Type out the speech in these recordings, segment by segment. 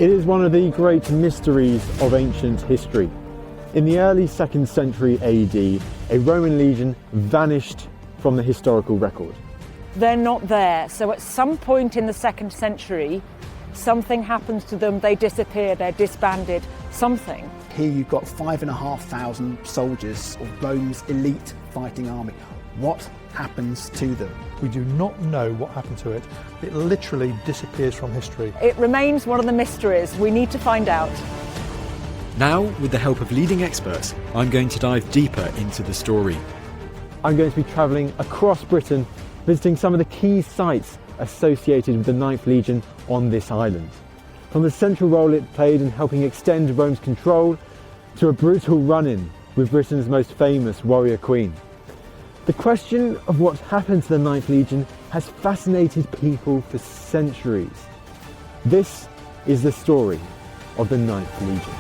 It is one of the great mysteries of ancient history. In the early 2nd century AD, a Roman legion vanished from the historical record. They're not there, so at some point in the 2nd century, something happens to them, they disappear, they're disbanded, something. Here you've got 5,500 soldiers of Rome's elite fighting army. What happens to them? We do not know what happened to it. It literally disappears from history. It remains one of the mysteries. We need to find out. Now, with the help of leading experts, I'm going to dive deeper into the story. I'm going to be travelling across Britain, visiting some of the key sites associated with the 9th Legion on this island. From the central role it played in helping extend Rome's control, to a brutal run-in with Britain's most famous warrior queen. The question of what happened to the 9th Legion has fascinated people for centuries. This is the story of the 9th Legion.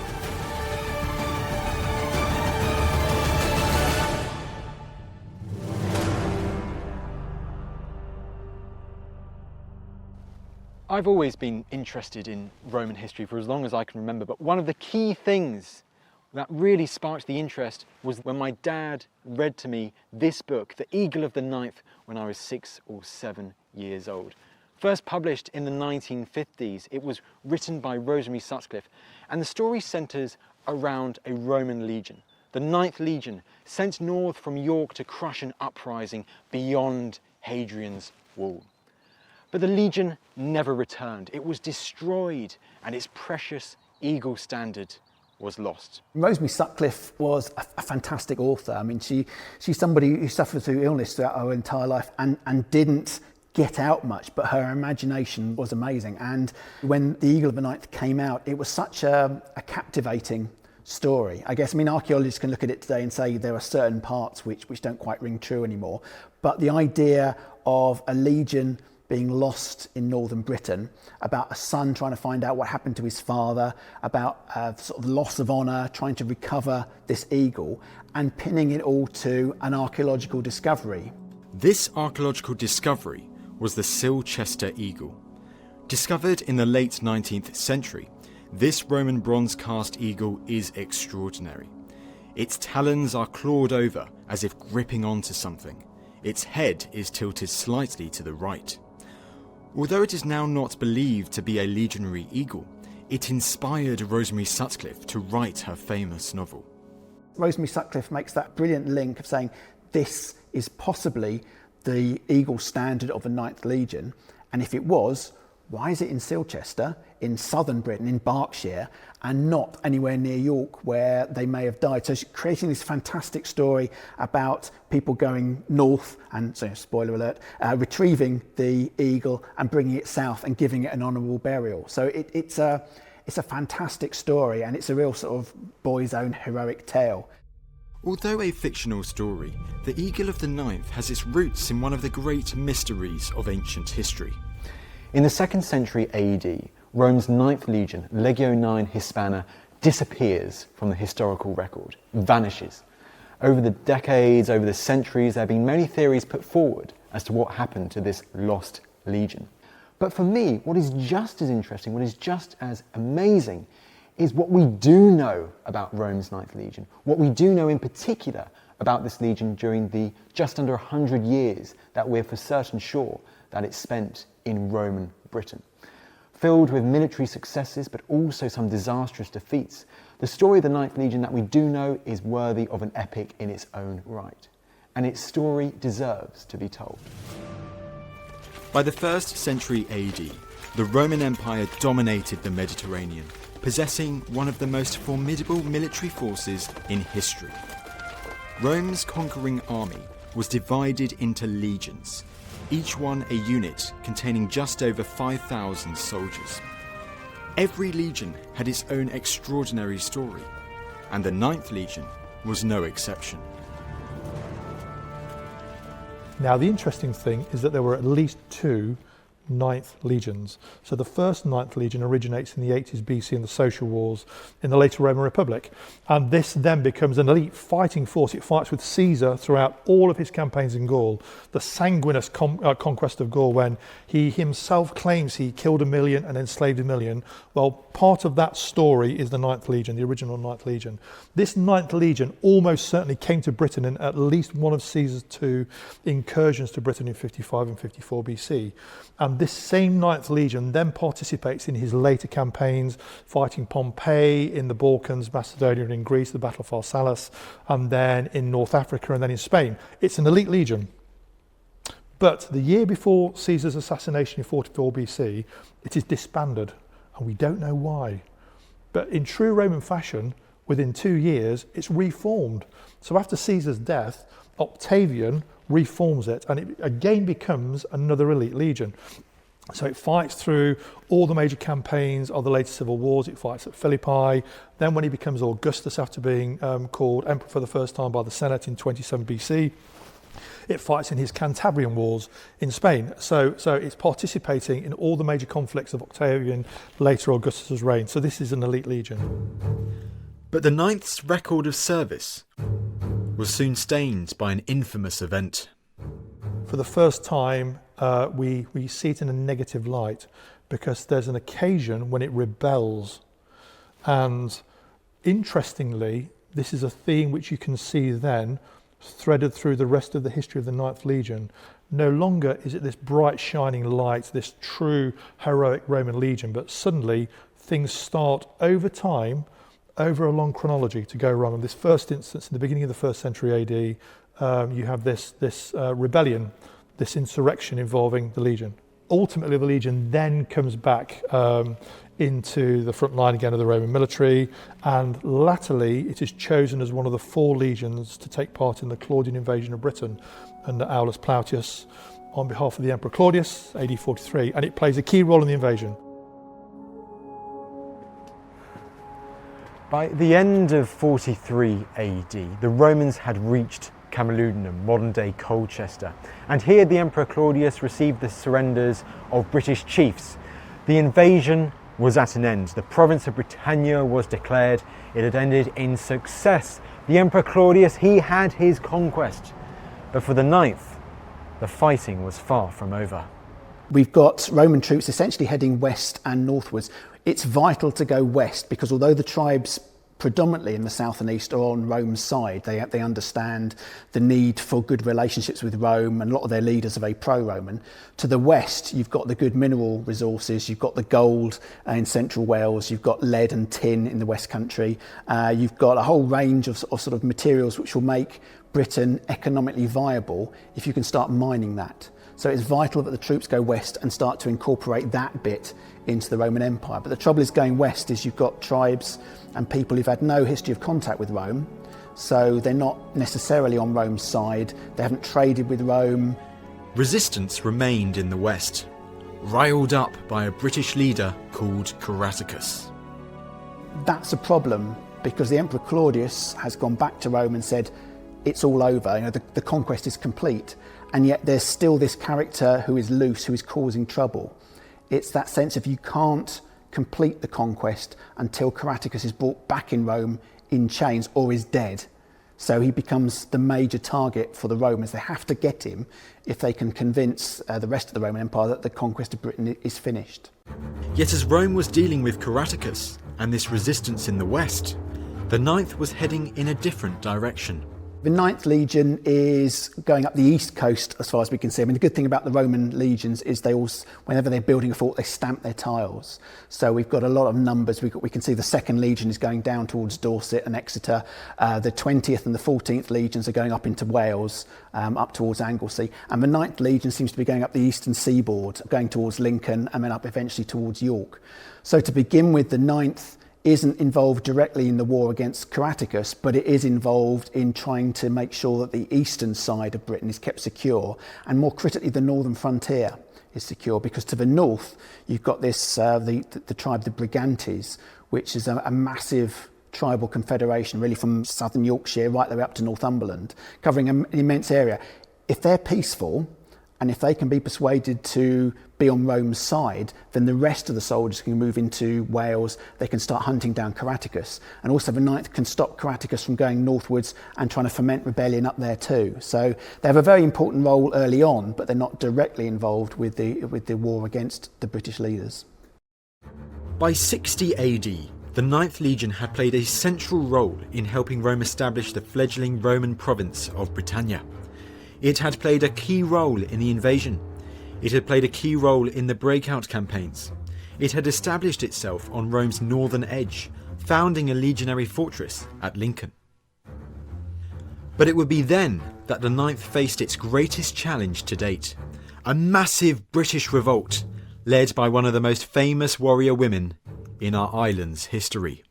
I've always been interested in Roman history for as long as I can remember, but one of the key things that really sparked the interest was when my dad read to me this book, The Eagle of the Ninth, when I was 6 or 7 years old. First published in the 1950s, it was written by Rosemary Sutcliffe, and the story centres around a Roman legion. The 9th Legion, sent north from York to crush an uprising beyond Hadrian's Wall. But the legion never returned. It was destroyed, and its precious eagle standard was lost. Rosemary Sutcliffe was a fantastic author. I mean, she's somebody who suffered through illness throughout her entire life and didn't get out much, but her imagination was amazing. And when The Eagle of the Ninth came out, it was such a captivating story. I guess, I mean, archaeologists can look at it today and say there are certain parts which don't quite ring true anymore, but the idea of a legion being lost in northern Britain, about a son trying to find out what happened to his father, about sort of loss of honour, trying to recover this eagle, and pinning it all to an archaeological discovery. This archaeological discovery was the Silchester eagle. Discovered in the late 19th century, this Roman bronze cast eagle is extraordinary. Its talons are clawed over as if gripping onto something. Its head is tilted slightly to the right. Although it is now not believed to be a legionary eagle, it inspired Rosemary Sutcliffe to write her famous novel. Rosemary Sutcliffe makes that brilliant link of saying this is possibly the eagle standard of the 9th Legion, and if it was, why is it in Silchester, in southern Britain, in Berkshire, and not anywhere near York where they may have died? So she's creating this fantastic story about people going north and, so spoiler alert, retrieving the eagle and bringing it south and giving it an honourable burial. So it's a fantastic story, and it's a real sort of boy's own heroic tale. Although a fictional story, The Eagle of the Ninth has its roots in one of the great mysteries of ancient history. In the 2nd century AD, Rome's 9th Legion, Legio IX Hispana, disappears from the historical record, vanishes. Over the decades, over the centuries, there have been many theories put forward as to what happened to this lost legion. But for me, what is just as interesting, what is just as amazing, is what we do know about Rome's 9th Legion, what we do know in particular about this legion during the just under 100 years that we're for certain sure that it spent in Roman Britain. Filled with military successes, but also some disastrous defeats, the story of the 9th Legion that we do know is worthy of an epic in its own right. And its story deserves to be told. By the 1st century AD, the Roman Empire dominated the Mediterranean, possessing one of the most formidable military forces in history. Rome's conquering army was divided into legions, each one a unit containing just over 5,000 soldiers. Every legion had its own extraordinary story, and the 9th Legion was no exception. Now, the interesting thing is that there were at least 2 Ninth Legions. So the first Ninth Legion originates in the 80s BC in the social wars in the later Roman Republic. And this then becomes an elite fighting force. It fights with Caesar throughout all of his campaigns in Gaul. The sanguinous conquest of Gaul, when he himself claims he killed 1 million and enslaved 1 million. Well, part of that story is the Ninth Legion, the original Ninth Legion. This Ninth Legion almost certainly came to Britain in at least one of Caesar's 2 incursions to Britain in 55 and 54 BC. And this same Ninth Legion then participates in his later campaigns, fighting Pompey in the Balkans, Macedonia and in Greece, the Battle of Pharsalus, and then in North Africa and then in Spain. It's an elite legion. But the year before Caesar's assassination in 44 BC, it is disbanded, and we don't know why. But in true Roman fashion, within 2 years, it's reformed. So after Caesar's death, Octavian reforms it, and it again becomes another elite legion. So it fights through all the major campaigns of the later civil wars. It fights at Philippi. Then when he becomes Augustus, after being called emperor for the first time by the Senate in 27 BC, it fights in his Cantabrian Wars in Spain. So it's participating in all the major conflicts of Octavian, later Augustus's reign. So this is an elite legion. But the Ninth's record of service was soon stained by an infamous event. For the first time, we see it in a negative light, because there's an occasion when it rebels. And interestingly, this is a theme which you can see then threaded through the rest of the history of the Ninth Legion. No longer is it this bright shining light, this true heroic Roman legion, but suddenly things start over time, over a long chronology, to go wrong. In this first instance, in the beginning of the 1st century AD, you have this rebellion, this insurrection involving the legion. Ultimately, the legion then comes back into the front line again of the Roman military, and latterly it is chosen as one of the 4 legions to take part in the Claudian invasion of Britain under Aulus Plautius on behalf of the Emperor Claudius, AD 43, and it plays a key role in the invasion. By the end of 43 AD, the Romans had reached Camalodunum, modern-day Colchester, and here the Emperor Claudius received the surrenders of British chiefs. The invasion was at an end. The province of Britannia was declared. It had ended in success. The Emperor Claudius, he had his conquest. But for the Ninth, the fighting was far from over. We've got Roman troops essentially heading west and northwards. It's vital to go west, because although the tribes predominantly in the south and east are on Rome's side, they understand the need for good relationships with Rome, and a lot of their leaders are very pro-Roman. To the west, you've got the good mineral resources, you've got the gold in central Wales, you've got lead and tin in the West Country, you've got a whole range of sort of materials which will make Britain economically viable if you can start mining that. So it's vital that the troops go west and start to incorporate that bit into the Roman Empire. But the trouble is, going west is you've got tribes and people who've had no history of contact with Rome, so they're not necessarily on Rome's side, they haven't traded with Rome. Resistance remained in the west, riled up by a British leader called Caratacus. That's a problem, because the Emperor Claudius has gone back to Rome and said it's all over, the conquest is complete, and yet there's still this character who is loose, who is causing trouble. It's that sense of you can't complete the conquest until Caratacus is brought back in Rome in chains or is dead. So he becomes the major target for the Romans. They have to get him if they can convince the rest of the Roman Empire that the conquest of Britain is finished. Yet as Rome was dealing with Caratacus and this resistance in the west, the Ninth was heading in a different direction. The Ninth Legion is going up the east coast as far as we can see. I mean, the good thing about the Roman legions is they all, whenever they're building a fort, they stamp their tiles. So we've got a lot of numbers. We can see the 2nd Legion is going down towards Dorset and Exeter. The 20th and the 14th Legions are going up into Wales, up towards Anglesey. And the 9th Legion seems to be going up the eastern seaboard, going towards Lincoln and then up eventually towards York. So to begin with, the 9th isn't involved directly in the war against Caratacus, but it is involved in trying to make sure that the eastern side of Britain is kept secure, and more critically the northern frontier is secure, because to the north you've got this the tribe, the Brigantes, which is a massive tribal confederation, really from southern Yorkshire right the way up to Northumberland, covering an immense area. If they're peaceful And if they can be persuaded to be on Rome's side, then the rest of the soldiers can move into Wales. They can start hunting down Caratacus. And also the Ninth can stop Caratacus from going northwards and trying to foment rebellion up there too. So they have a very important role early on, but they're not directly involved with the war against the British leaders. By 60 AD, the Ninth Legion had played a central role in helping Rome establish the fledgling Roman province of Britannia. It had played a key role in the invasion. It had played a key role in the breakout campaigns. It had established itself on Rome's northern edge, founding a legionary fortress at Lincoln. But it would be then that the Ninth faced its greatest challenge to date, a massive British revolt led by one of the most famous warrior women in our island's history.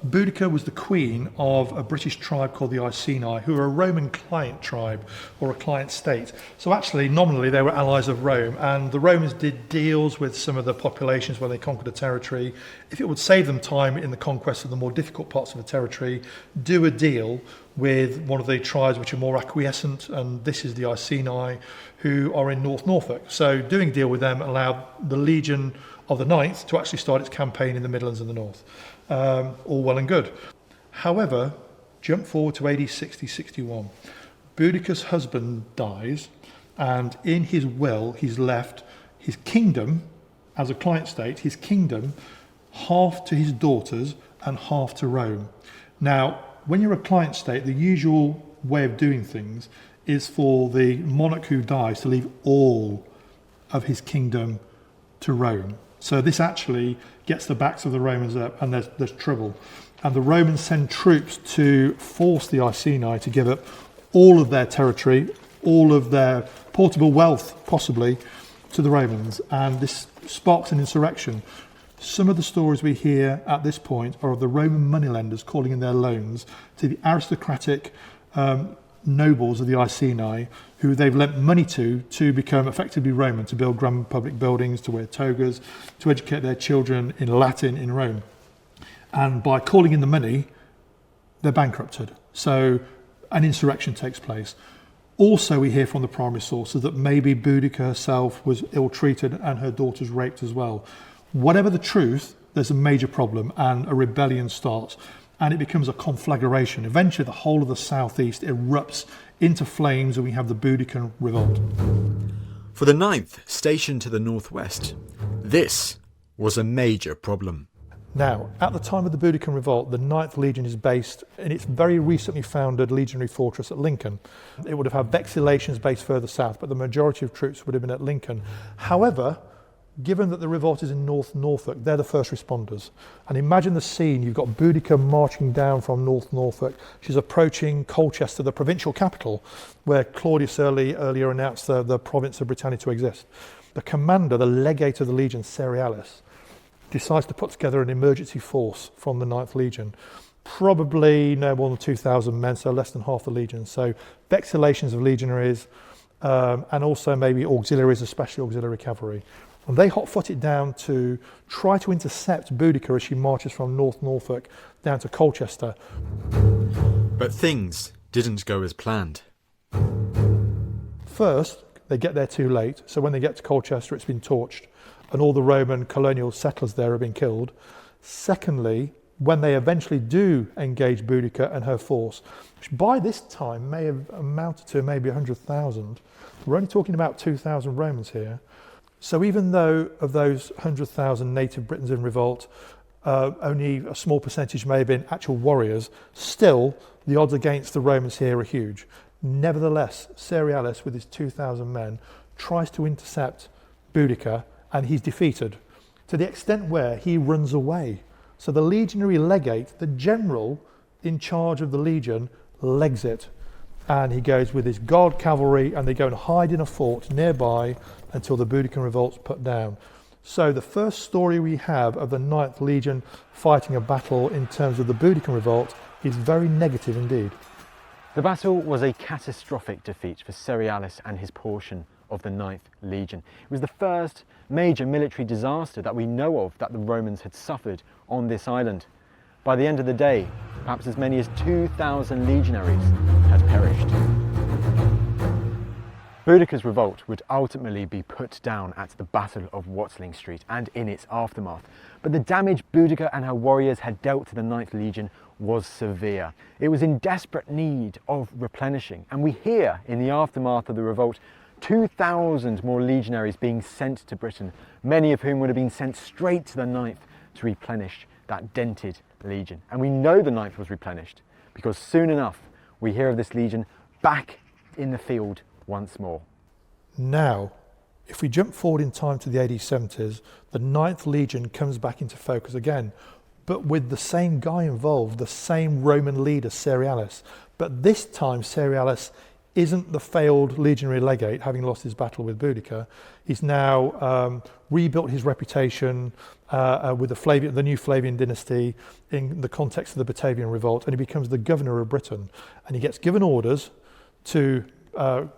Boudica was the queen of a British tribe called the Iceni, who were a Roman client tribe or a client state. So actually, nominally, they were allies of Rome, and the Romans did deals with some of the populations when they conquered a territory. If it would save them time in the conquest of the more difficult parts of the territory, do a deal with one of the tribes which are more acquiescent, and this is the Iceni, who are in North Norfolk. So doing a deal with them allowed the Legion of the Ninth to actually start its campaign in the Midlands and the North. All well and good. However, jump forward to AD 60-61. Boudica's husband dies, and in his will he's left his kingdom as a client state, his kingdom half to his daughters and half to Rome. Now, when you're a client state, the usual way of doing things is for the monarch who dies to leave all of his kingdom to Rome. So this actually gets the backs of the Romans up, and there's trouble. And the Romans send troops to force the Iceni to give up all of their territory, all of their portable wealth, possibly, to the Romans. And this sparks an insurrection. Some of the stories we hear at this point are of the Roman moneylenders calling in their loans to the aristocratic nobles of the Iceni, who they've lent money to become effectively Roman, to build grand public buildings, to wear togas, to educate their children in Latin in Rome. And by calling in the money, they're bankrupted. So an insurrection takes place. Also, we hear from the primary sources that maybe Boudica herself was ill-treated and her daughters raped as well. Whatever the truth, there's a major problem, and a rebellion starts. And it becomes a conflagration. Eventually, the whole of the southeast erupts into flames, and we have the Boudican revolt. For the Ninth, stationed to the northwest, this was a major problem. Now, at the time of the Boudican revolt, the 9th Legion is based in its very recently founded legionary fortress at Lincoln. It would have had vexillations based further south, but the majority of troops would have been at Lincoln. However, given that the revolt is in North Norfolk, they're the first responders. And imagine the scene. You've got Boudica marching down from North Norfolk. She's approaching Colchester, the provincial capital, where Claudius earlier announced the province of Britannia to exist. The commander, the legate of the Legion, Cerealis, decides to put together an emergency force from the 9th Legion. Probably no more than 2,000 men, so less than half the Legion. So vexillations of legionaries, and also maybe auxiliaries, especially auxiliary cavalry. And they hot-foot it down to try to intercept Boudica as she marches from North Norfolk down to Colchester. But things didn't go as planned. First, they get there too late, so when they get to Colchester, it's been torched, and all the Roman colonial settlers there have been killed. Secondly, when they eventually do engage Boudica and her force, which by this time may have amounted to maybe 100,000, we're only talking about 2,000 Romans here. So even though of those 100,000 native Britons in revolt, only a small percentage may have been actual warriors, still the odds against the Romans here are huge. Nevertheless, Cerealis with his 2,000 men tries to intercept Boudica, and he's defeated to the extent where he runs away. So the legionary legate, the general in charge of the legion, legs it, and he goes with his guard cavalry, and they go and hide in a fort nearby until the Boudican revolt's put down. So the first story we have of the 9th Legion fighting a battle in terms of the Boudican revolt is very negative indeed. The battle was a catastrophic defeat for Cerealis and his portion of the 9th Legion. It was the first major military disaster that we know of that the Romans had suffered on this island. By the end of the day, perhaps as many as 2,000 legionaries had perished. Boudica's revolt would ultimately be put down at the Battle of Watling Street and in its aftermath, but the damage Boudica and her warriors had dealt to the 9th Legion was severe. It was in desperate need of replenishing, and we hear in the aftermath of the revolt 2,000 more legionaries being sent to Britain, many of whom would have been sent straight to the 9th to replenish that dented legion. And we know the 9th was replenished because soon enough we hear of this legion back in the field once more. Now, if we jump forward in time to the AD 70s, the 9th Legion comes back into focus again, but with the same guy involved, the same Roman leader, Cerealis. But this time, Cerealis isn't the failed legionary legate, having lost his battle with Boudica. He's now rebuilt his reputation with the new Flavian dynasty in the context of the Batavian revolt, and he becomes the governor of Britain. And he gets given orders to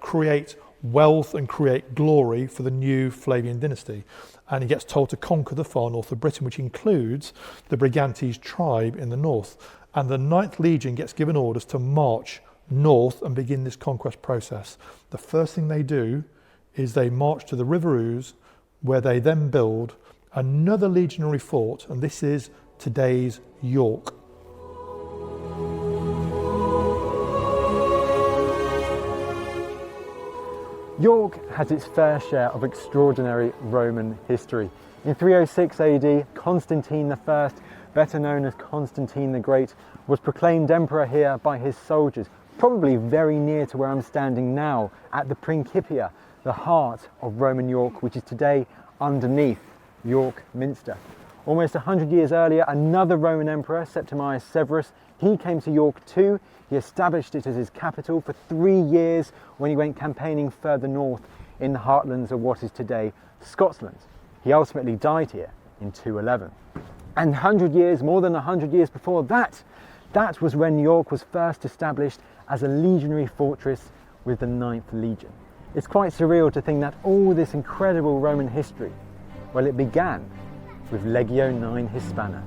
create wealth and create glory for the new Flavian dynasty. And he gets told to conquer the far north of Britain, which includes the Brigantes tribe in the north. And the 9th Legion gets given orders to march north and begin this conquest process. The first thing they do is they march to the River Ouse, where they then build another legionary fort, and this is today's York. York has its fair share of extraordinary Roman history. In 306 AD, Constantine I, better known as Constantine the Great, was proclaimed emperor here by his soldiers, probably very near to where I'm standing now, at the Principia, the heart of Roman York, which is today underneath York Minster. Almost 100 years earlier, another Roman emperor, Septimius Severus, he came to York too. He established it as his capital for 3 years when he went campaigning further north in the heartlands of what is today Scotland. He ultimately died here in 211. And more than 100 years before that, that was when York was first established as a legionary fortress with the 9th Legion. It's quite surreal to think that all this incredible Roman history, well, it began with Legio 9 Hispana.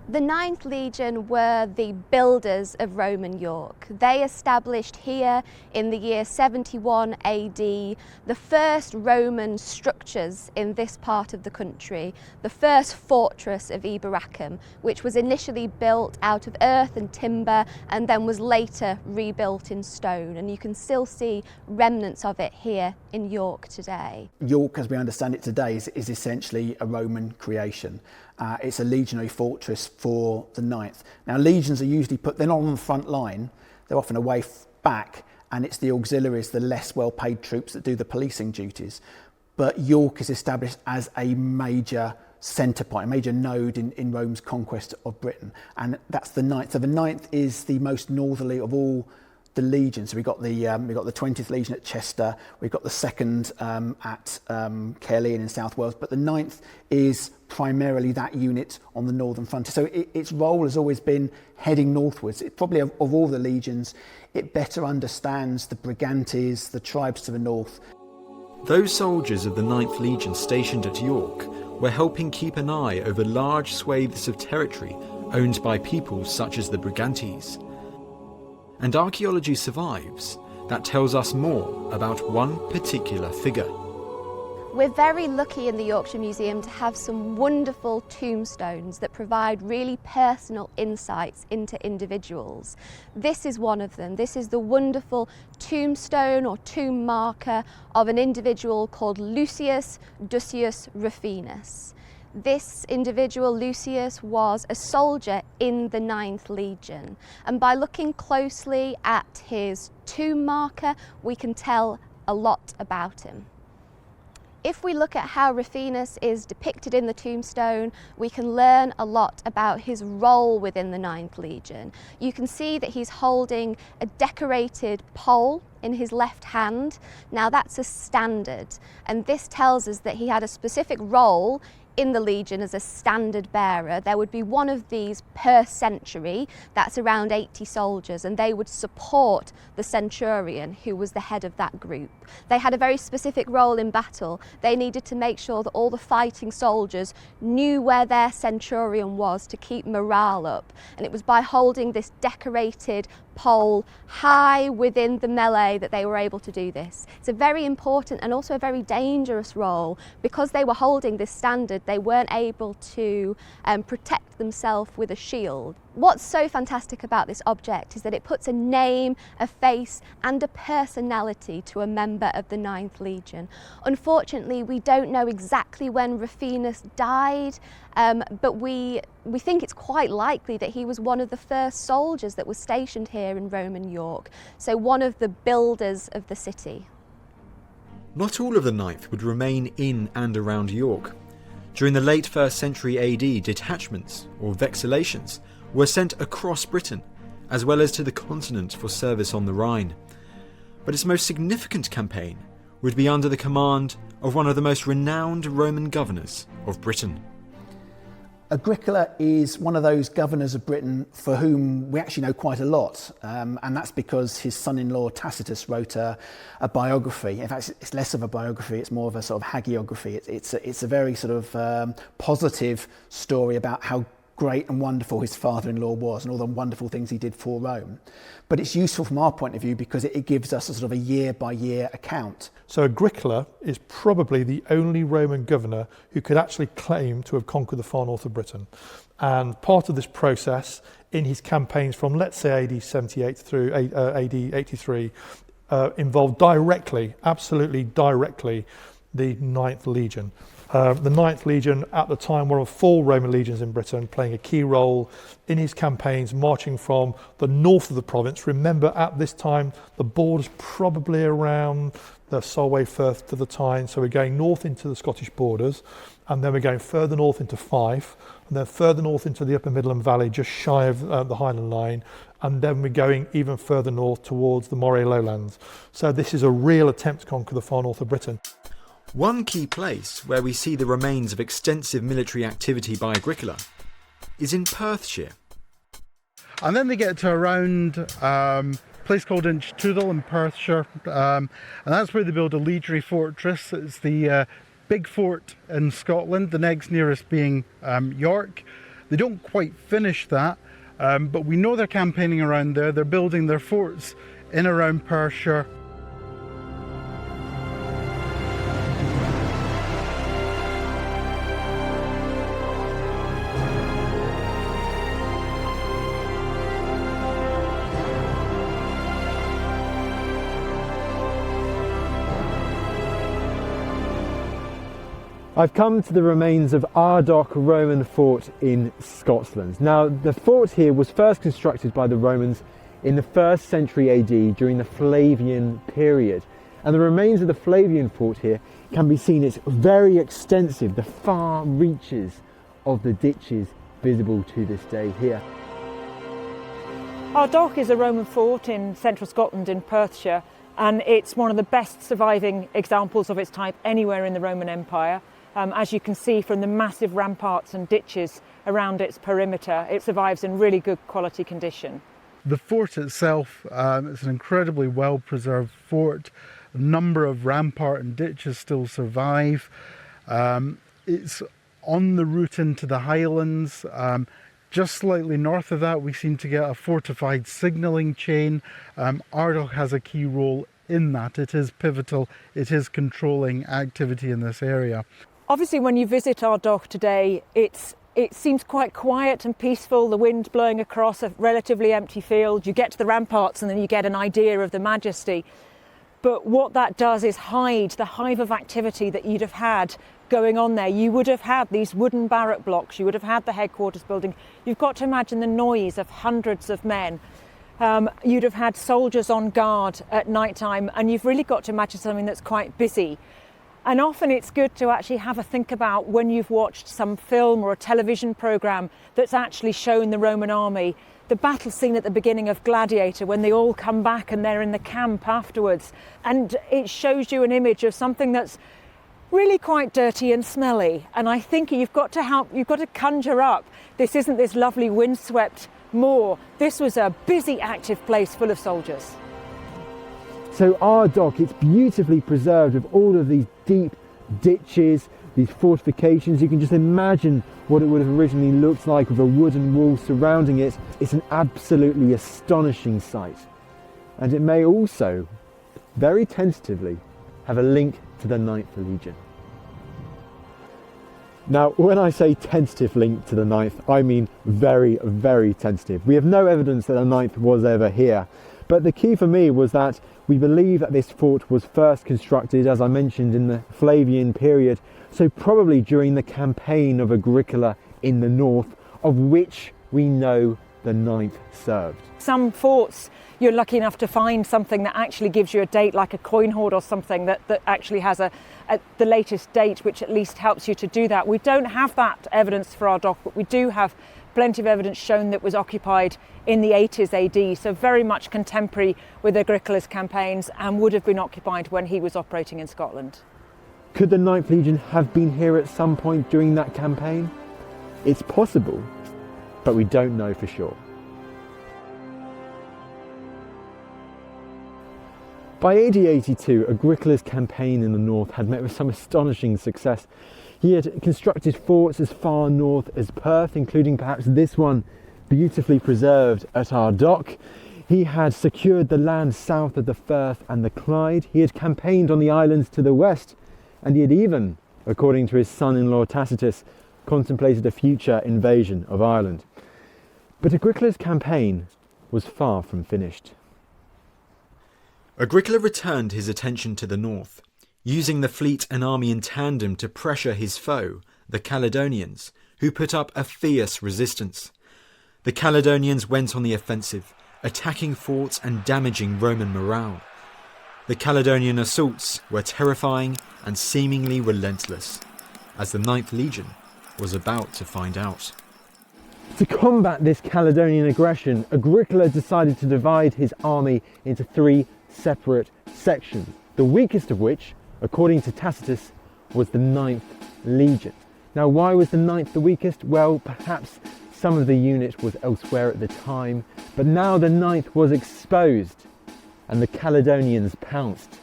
The 9th Legion were the builders of Roman York. They established here in the year 71 AD the first Roman structures in this part of the country, the first fortress of Eboracum, which was initially built out of earth and timber and then was later rebuilt in stone. And you can still see remnants of it here in York today. York, as we understand it today, is essentially a Roman creation. It's a legionary fortress for the 9th. Now, legions are usually they're not on the front line, they're often away back, and it's the auxiliaries, the less well-paid troops that do the policing duties. But York is established as a major centre point, a major node in Rome's conquest of Britain, and that's the 9th. So the 9th is the most northerly of all the legions. So we've got the 20th Legion at Chester, we've got the 2nd at Caerleon in South Wales, but the 9th is primarily that unit on the northern frontier. So its role has always been heading northwards. It probably of all the legions, it better understands the Brigantes, the tribes to the north. Those soldiers of the 9th Legion stationed at York were helping keep an eye over large swathes of territory owned by peoples such as the Brigantes. And archaeology survives that tells us more about one particular figure. We're very lucky in the Yorkshire Museum to have some wonderful tombstones that provide really personal insights into individuals. This is one of them. This is the wonderful tombstone or tomb marker of an individual called Lucius Ducius Rufinus. This individual, Lucius, was a soldier in the 9th Legion, and by looking closely at his tomb marker, we can tell a lot about him. If we look at how Rufinus is depicted in the tombstone, we can learn a lot about his role within the 9th Legion. You can see that he's holding a decorated pole in his left hand. Now that's a standard, and this tells us that he had a specific role in the legion as a standard bearer. There would be one of these per century, that's around 80 soldiers, and they would support the centurion who was the head of that group. They had a very specific role in battle. They needed to make sure that all the fighting soldiers knew where their centurion was to keep morale up, and it was by holding this decorated pole high within the melee that they were able to do this. It's a very important and also a very dangerous role. Because they were holding this standard, they weren't able to protect themselves with a shield. What's so fantastic about this object is that it puts a name, a face and a personality to a member of the 9th Legion. Unfortunately, we don't know exactly when Rufinus died, but we think it's quite likely that he was one of the first soldiers that was stationed here in Roman York, so one of the builders of the city. Not all of the 9th would remain in and around York. During the late 1st century AD, detachments, or vexillations, were sent across Britain, as well as to the continent for service on the Rhine. But its most significant campaign would be under the command of one of the most renowned Roman governors of Britain. Agricola is one of those governors of Britain for whom we actually know quite a lot, and that's because his son-in-law Tacitus wrote a biography. In fact, it's less of a biography, it's more of a sort of hagiography. It's a very sort of positive story about how great and wonderful his father-in-law was and all the wonderful things he did for Rome. But it's useful from our point of view because it gives us a sort of a year-by-year account. So Agricola is probably the only Roman governor who could actually claim to have conquered the far north of Britain. And part of this process in his campaigns from, let's say, AD 78 through AD 83 involved directly, absolutely directly, the 9th Legion. The 9th Legion at the time were of 4 Roman legions in Britain, playing a key role in his campaigns, marching from the north of the province. Remember, at this time, the border's probably around the Solway Firth to the Tyne, so we're going north into the Scottish borders, and then we're going further north into Fife, and then further north into the Upper Midland Valley, just shy of the Highland Line, and then we're going even further north towards the Moray Lowlands. So this is a real attempt to conquer the far north of Britain. One key place where we see the remains of extensive military activity by Agricola is in Perthshire. And then they get to around a place called Inchtudel in Perthshire, and that's where they build a legionary fortress. It's the big fort in Scotland, the next nearest being York. They don't quite finish that, but we know they're campaigning around there. They're building their forts in around Perthshire. I've come to the remains of Ardogh Roman fort in Scotland. Now, the fort here was first constructed by the Romans in the 1st century AD during the Flavian period. And the remains of the Flavian fort here can be seen. It's very extensive, the far reaches of the ditches visible to this day here. Ardogh is a Roman fort in central Scotland in Perthshire, and it's one of the best surviving examples of its type anywhere in the Roman Empire. As you can see from the massive ramparts and ditches around its perimeter, it survives in really good quality condition. The fort itself is an incredibly well-preserved fort. A number of rampart and ditches still survive. It's on the route into the Highlands. Just slightly north of that, we seem to get a fortified signalling chain. Ardogh has a key role in that. It is pivotal. It is controlling activity in this area. Obviously, when you visit Ardogh today, it seems quite quiet and peaceful, the wind blowing across a relatively empty field. You get to the ramparts and then you get an idea of the majesty. But what that does is hide the hive of activity that you'd have had going on there. You would have had these wooden barrack blocks, you would have had the headquarters building. You've got to imagine the noise of hundreds of men. You'd have had soldiers on guard at night time, and you've really got to imagine something that's quite busy. And often it's good to actually have a think about when you've watched some film or a television programme that's actually shown the Roman army, the battle scene at the beginning of Gladiator when they all come back and they're in the camp afterwards. And it shows you an image of something that's really quite dirty and smelly. And I think you've got to conjure up, this isn't this lovely windswept moor. This was a busy, active place full of soldiers. So our dock, it's beautifully preserved with all of these deep ditches, these fortifications. You can just imagine what it would have originally looked like with a wooden wall surrounding it. It's an absolutely astonishing sight. And it may also, very tentatively, have a link to the 9th Legion. Now, when I say tentative link to the 9th, I mean very, very tentative. We have no evidence that the 9th was ever here. But the key for me was that we believe that this fort was first constructed, as I mentioned, in the Flavian period, so probably during the campaign of Agricola in the north, of which we know the 9th served. Some forts, you're lucky enough to find something that actually gives you a date, like a coin hoard or something that actually has the latest date, which at least helps you to do that. We don't have that evidence for our dock, but we do have plenty of evidence shown that it was occupied in the 80s AD, so very much contemporary with Agricola's campaigns, and would have been occupied when he was operating in Scotland. Could the 9th Legion have been here at some point during that campaign? It's possible, but we don't know for sure. By AD 82, Agricola's campaign in the north had met with some astonishing success. He had constructed forts as far north as Perth, including perhaps this one, beautifully preserved at our dock. He had secured the land south of the Firth and the Clyde. He had campaigned on the islands to the west, and he had even, according to his son-in-law Tacitus, contemplated a future invasion of Ireland. But Agricola's campaign was far from finished. Agricola returned his attention to the north, using the fleet and army in tandem to pressure his foe, the Caledonians, who put up a fierce resistance. The Caledonians went on the offensive, attacking forts and damaging Roman morale. The Caledonian assaults were terrifying and seemingly relentless, as the 9th Legion was about to find out. To combat this Caledonian aggression, Agricola decided to divide his army into 3 separate sections, the weakest of which, according to Tacitus, was the 9th Legion. Now, why was the 9th the weakest? Well, perhaps some of the unit was elsewhere at the time, but now the 9th was exposed and the Caledonians pounced.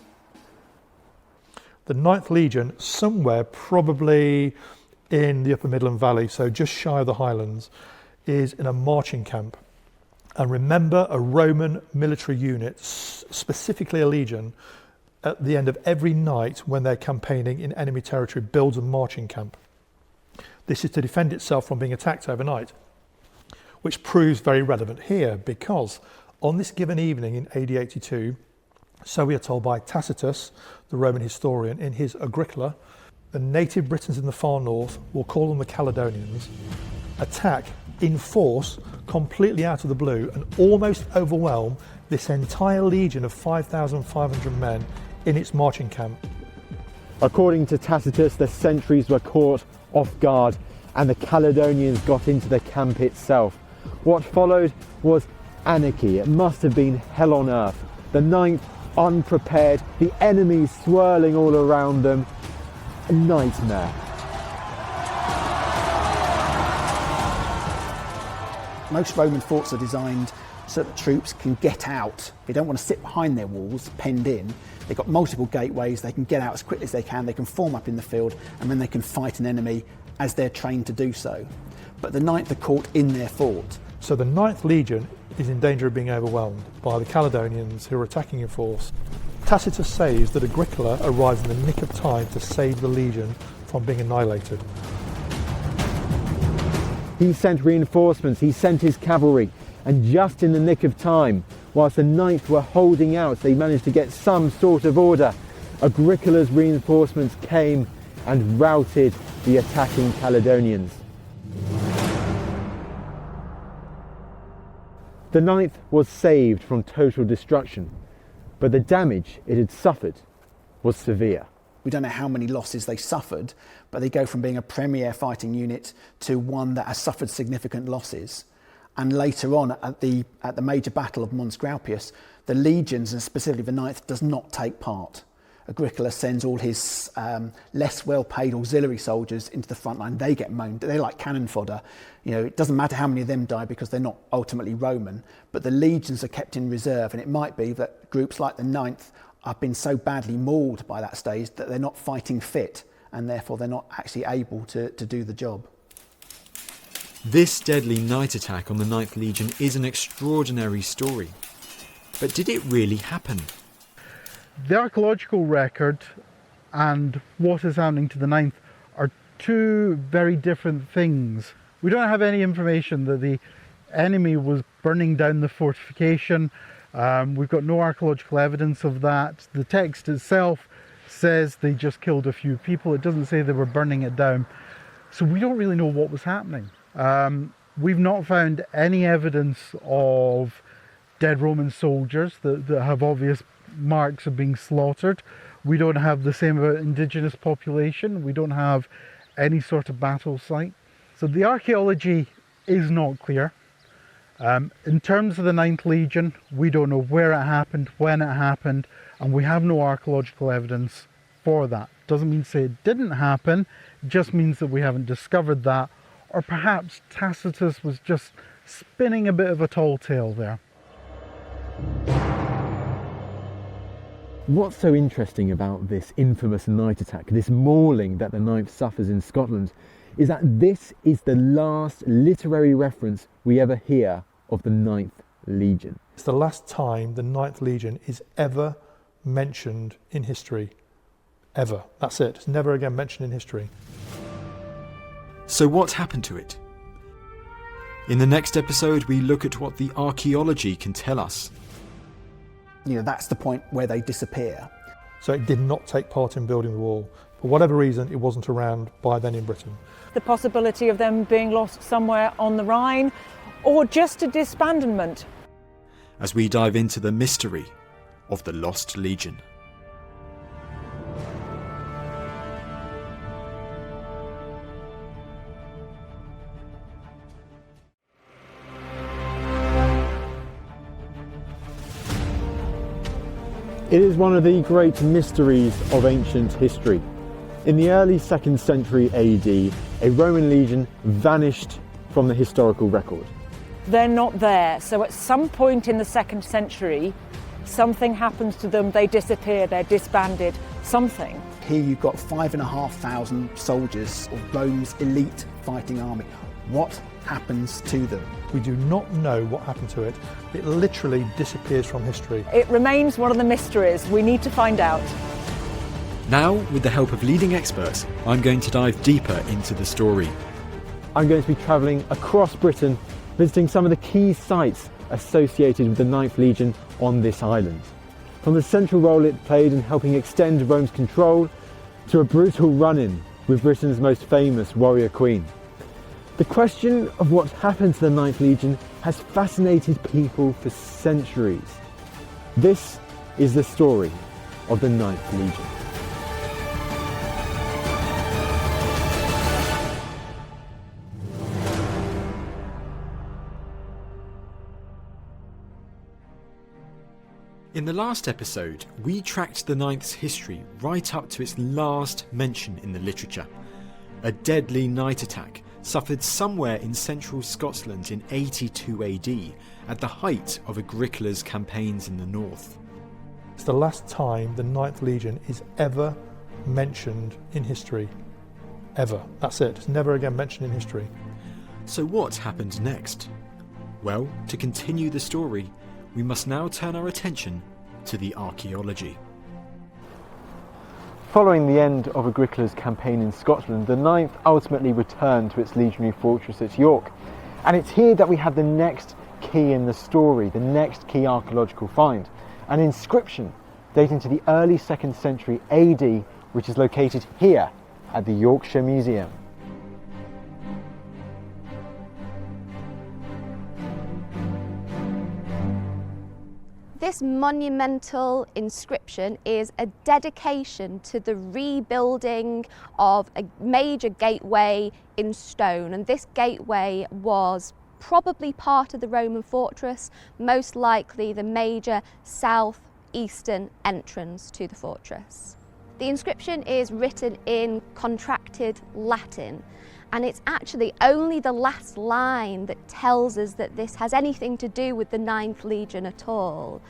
The 9th Legion, somewhere probably in the Upper Midland Valley, so just shy of the Highlands, is in a marching camp. And remember, a Roman military unit, specifically a legion, at the end of every night when they're campaigning in enemy territory, builds a marching camp. This is to defend itself from being attacked overnight, which proves very relevant here, because on this given evening in AD 82, so we are told by Tacitus, the Roman historian, in his Agricola, the native Britons in the far north, we'll call them the Caledonians, attack in force, completely out of the blue, and almost overwhelm this entire legion of 5,500 men in its marching camp. According to Tacitus, the sentries were caught off guard and the Caledonians got into the camp itself. What followed was anarchy. It must have been hell on earth. The 9th unprepared, the enemies swirling all around them. A nightmare. Most Roman forts are designed so that troops can get out. They don't want to sit behind their walls, penned in. They've got multiple gateways, they can get out as quickly as they can, they can form up in the field, and then they can fight an enemy as they're trained to do so. But the 9th are caught in their fort. So the 9th Legion is in danger of being overwhelmed by the Caledonians who are attacking in force. Tacitus says that Agricola arrives in the nick of time to save the legion from being annihilated. He sent reinforcements, he sent his cavalry, and just in the nick of time, whilst the 9th were holding out, they managed to get some sort of order. Agricola's reinforcements came and routed the attacking Caledonians. The 9th was saved from total destruction, but the damage it had suffered was severe. We don't know how many losses they suffered, but they go from being a premier fighting unit to one that has suffered significant losses. And later on, at the major battle of Mons Graupius, the legions, and specifically the 9th, does not take part. Agricola sends all his less well-paid auxiliary soldiers into the front line. They get mown. They're like cannon fodder. You know, it doesn't matter how many of them die because they're not ultimately Roman, but the legions are kept in reserve, and it might be that groups like the 9th have been so badly mauled by that stage that they're not fighting fit, and therefore they're not actually able to do the job. This deadly night attack on the 9th Legion is an extraordinary story. But did it really happen? The archaeological record and what is happening to the 9th are two very different things. We don't have any information that the enemy was burning down the fortification. We've got no archaeological evidence of that. The text itself says they just killed a few people. It doesn't say they were burning it down. So we don't really know what was happening. We've not found any evidence of dead Roman soldiers that have obvious marks of being slaughtered. We don't have the same about indigenous population. We don't have any sort of battle site. So the archaeology is not clear. In terms of the 9th Legion, we don't know where it happened, when it happened, and we have no archaeological evidence for that. Doesn't mean to say it didn't happen, it just means that we haven't discovered that, or perhaps Tacitus was just spinning a bit of a tall tale there. What's so interesting about this infamous night attack, this mauling that the 9th suffers in Scotland, is that this is the last literary reference we ever hear of the 9th Legion. It's the last time the 9th Legion is ever mentioned in history. Ever. That's it. It's never again mentioned in history. So what happened to it? In the next episode, we look at what the archaeology can tell us. You know, that's the point where they disappear. So it did not take part in building the wall. For whatever reason, it wasn't around by then in Britain. The possibility of them being lost somewhere on the Rhine, or just a disbandment. As we dive into the mystery of the Lost Legion. It is one of the great mysteries of ancient history. In the early 2nd century AD, a Roman legion vanished from the historical record. They're not there, so at some point in the 2nd century, something happens to them, they disappear, they're disbanded, something. Here you've got 5,500 soldiers of Rome's elite fighting army. What happens to them? We do not know what happened to it. It literally disappears from history. It remains one of the mysteries. We need to find out. Now, with the help of leading experts, I'm going to dive deeper into the story. I'm going to be travelling across Britain, visiting some of the key sites associated with the 9th Legion on this island. From the central role it played in helping extend Rome's control, to a brutal run-in with Britain's most famous warrior queen. The question of what happened to the 9th Legion has fascinated people for centuries. This is the story of the 9th Legion. In the last episode, we tracked the 9th's history right up to its last mention in the literature. A deadly night attack suffered somewhere in central Scotland in 82 AD, at the height of Agricola's campaigns in the north. It's the last time the 9th Legion is ever mentioned in history. Ever. That's it. It's never again mentioned in history. So what happened next? Well, to continue the story, we must now turn our attention to the archaeology. Following the end of Agricola's campaign in Scotland, the 9th ultimately returned to its legionary fortress at York. And it's here that we have the next key in the story, the next key archaeological find, an inscription dating to the early 2nd century AD, which is located here at the Yorkshire Museum. This monumental inscription is a dedication to the rebuilding of a major gateway in stone, and this gateway was probably part of the Roman fortress, most likely the major southeastern entrance to the fortress. The inscription is written in contracted Latin, and it's actually only the last line that tells us that this has anything to do with the 9th Legion at all.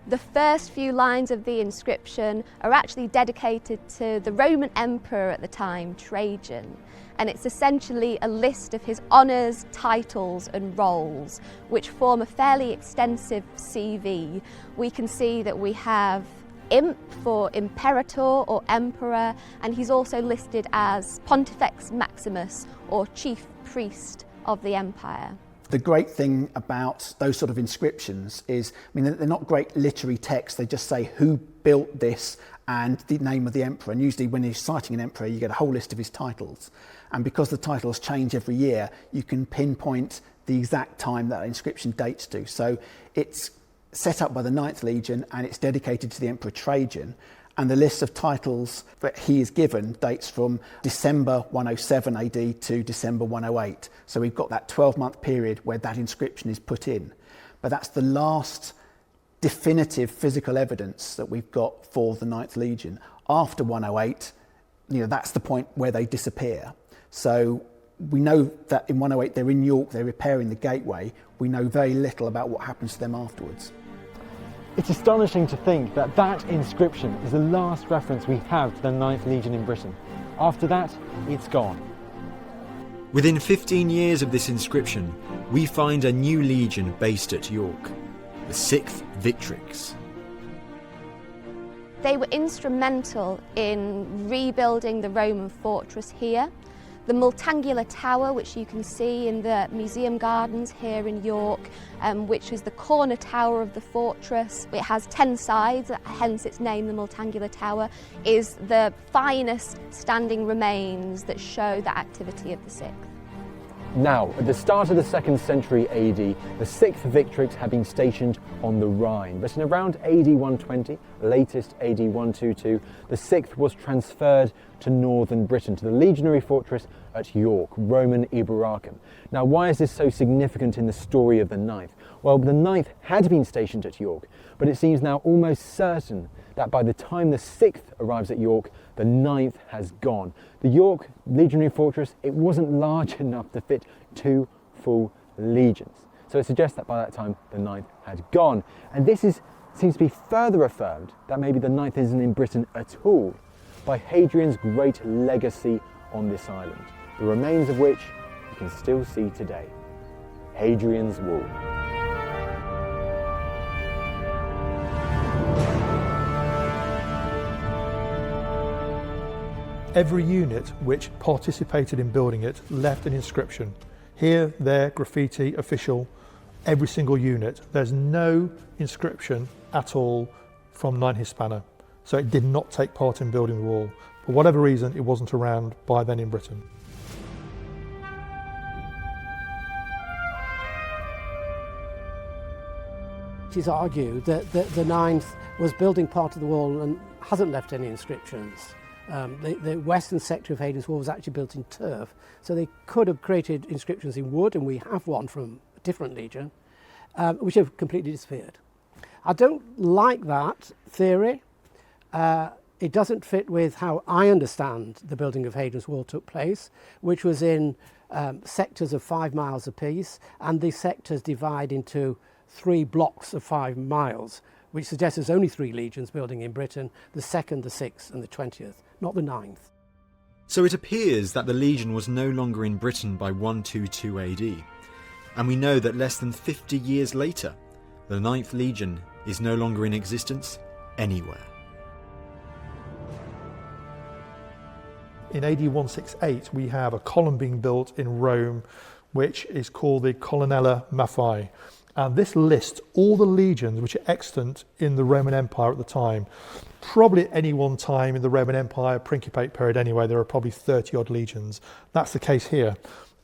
The first few lines of the inscription are actually dedicated to the Roman Emperor at the time, Trajan, and it's essentially a list of his honours, titles and roles, which form a fairly extensive CV. We can see that we have Imp for Imperator or Emperor, and he's also listed as Pontifex Maximus or Chief Priest of the Empire. The great thing about those sort of inscriptions is, I mean, they're not great literary texts, they just say who built this and the name of the emperor, and usually when you're citing an emperor you get a whole list of his titles, and because the titles change every year you can pinpoint the exact time that inscription dates to. So it's set up by the 9th Legion and it's dedicated to the Emperor Trajan, and the list of titles that he is given dates from December 107 AD to December 108. So we've got that 12-month period where that inscription is put in. But that's the last definitive physical evidence that we've got for the 9th Legion. After 108, that's the point where they disappear. So we know that in 108 they're in York, they're repairing the gateway. We know very little about what happens to them afterwards. It's astonishing to think that that inscription is the last reference we have to the 9th Legion in Britain. After that, it's gone. Within 15 years of this inscription, we find a new legion based at York, the 6th Victrix. They were instrumental in rebuilding the Roman fortress here. The Multangular Tower, which you can see in the museum gardens here in York, which is the corner tower of the fortress. It has 10 sides, hence its name, the Multangular Tower, is the finest standing remains that show the activity of the 6th. Now, at the start of the 2nd century AD, the 6th Victrix had been stationed on the Rhine, but in around AD 120, latest AD 122, the 6th was transferred to northern Britain, to the legionary fortress at York, Roman Eboracum. Now, why is this so significant in the story of the 9th? Well, the 9th had been stationed at York, but it seems now almost certain that by the time the 6th arrives at York, the 9th has gone. The York legionary fortress, it wasn't large enough to fit 2 full legions. So it suggests that by that time, the 9th had gone. And this seems to be further affirmed that maybe the 9th isn't in Britain at all by Hadrian's great legacy on this island, the remains of which you can still see today. Hadrian's Wall. Every unit which participated in building it left an inscription. Here, there, graffiti, official, every single unit. There's no inscription at all from 9 Hispana. So it did not take part in building the wall. For whatever reason, it wasn't around by then in Britain. It is argued that the 9th was building part of the wall and hasn't left any inscriptions. The western sector of Hadrian's Wall was actually built in turf, so they could have created inscriptions in wood, and we have one from a different legion, which have completely disappeared. I don't like that theory. It doesn't fit with how I understand the building of Hadrian's Wall took place, which was in sectors of 5 miles apiece, and these sectors divide into 3 blocks of 5 miles, which suggests there's only 3 legions building in Britain, the 2nd, the 6th and the 20th, not the 9th. So it appears that the legion was no longer in Britain by 122 AD, and we know that less than 50 years later, the 9th legion is no longer in existence anywhere. In AD 168, we have a column being built in Rome, which is called the Colonnella Maffei. And this lists all the legions which are extant in the Roman Empire at the time. Probably at any one time in the Roman Empire, Principate period anyway, there are probably 30 odd legions. That's the case here.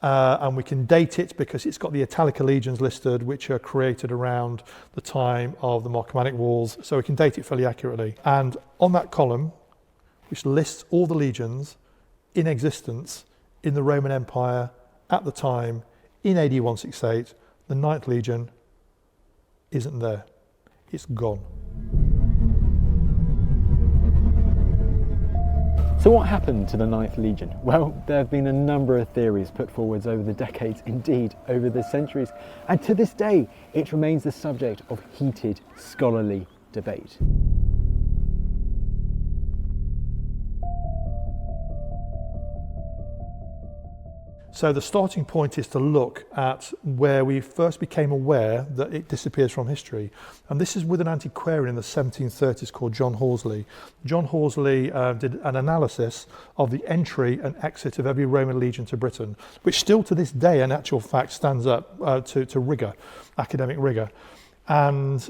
And we can date it because it's got the Italica legions listed, which are created around the time of the Marcomannic Wars. So we can date it fairly accurately. And on that column, which lists all the legions in existence in the Roman Empire at the time, in AD 168, the 9th Legion isn't there. It's gone. So what happened to the Ninth Legion? Well, there have been a number of theories put forwards over the decades, indeed over the centuries, and to this day it remains the subject of heated scholarly debate. So the starting point is to look at where we first became aware that it disappears from history. And this is with an antiquarian in the 1730s called John Horsley. John Horsley did an analysis of the entry and exit of every Roman legion to Britain, which still to this day, in actual fact, stands up to rigour, academic rigour. And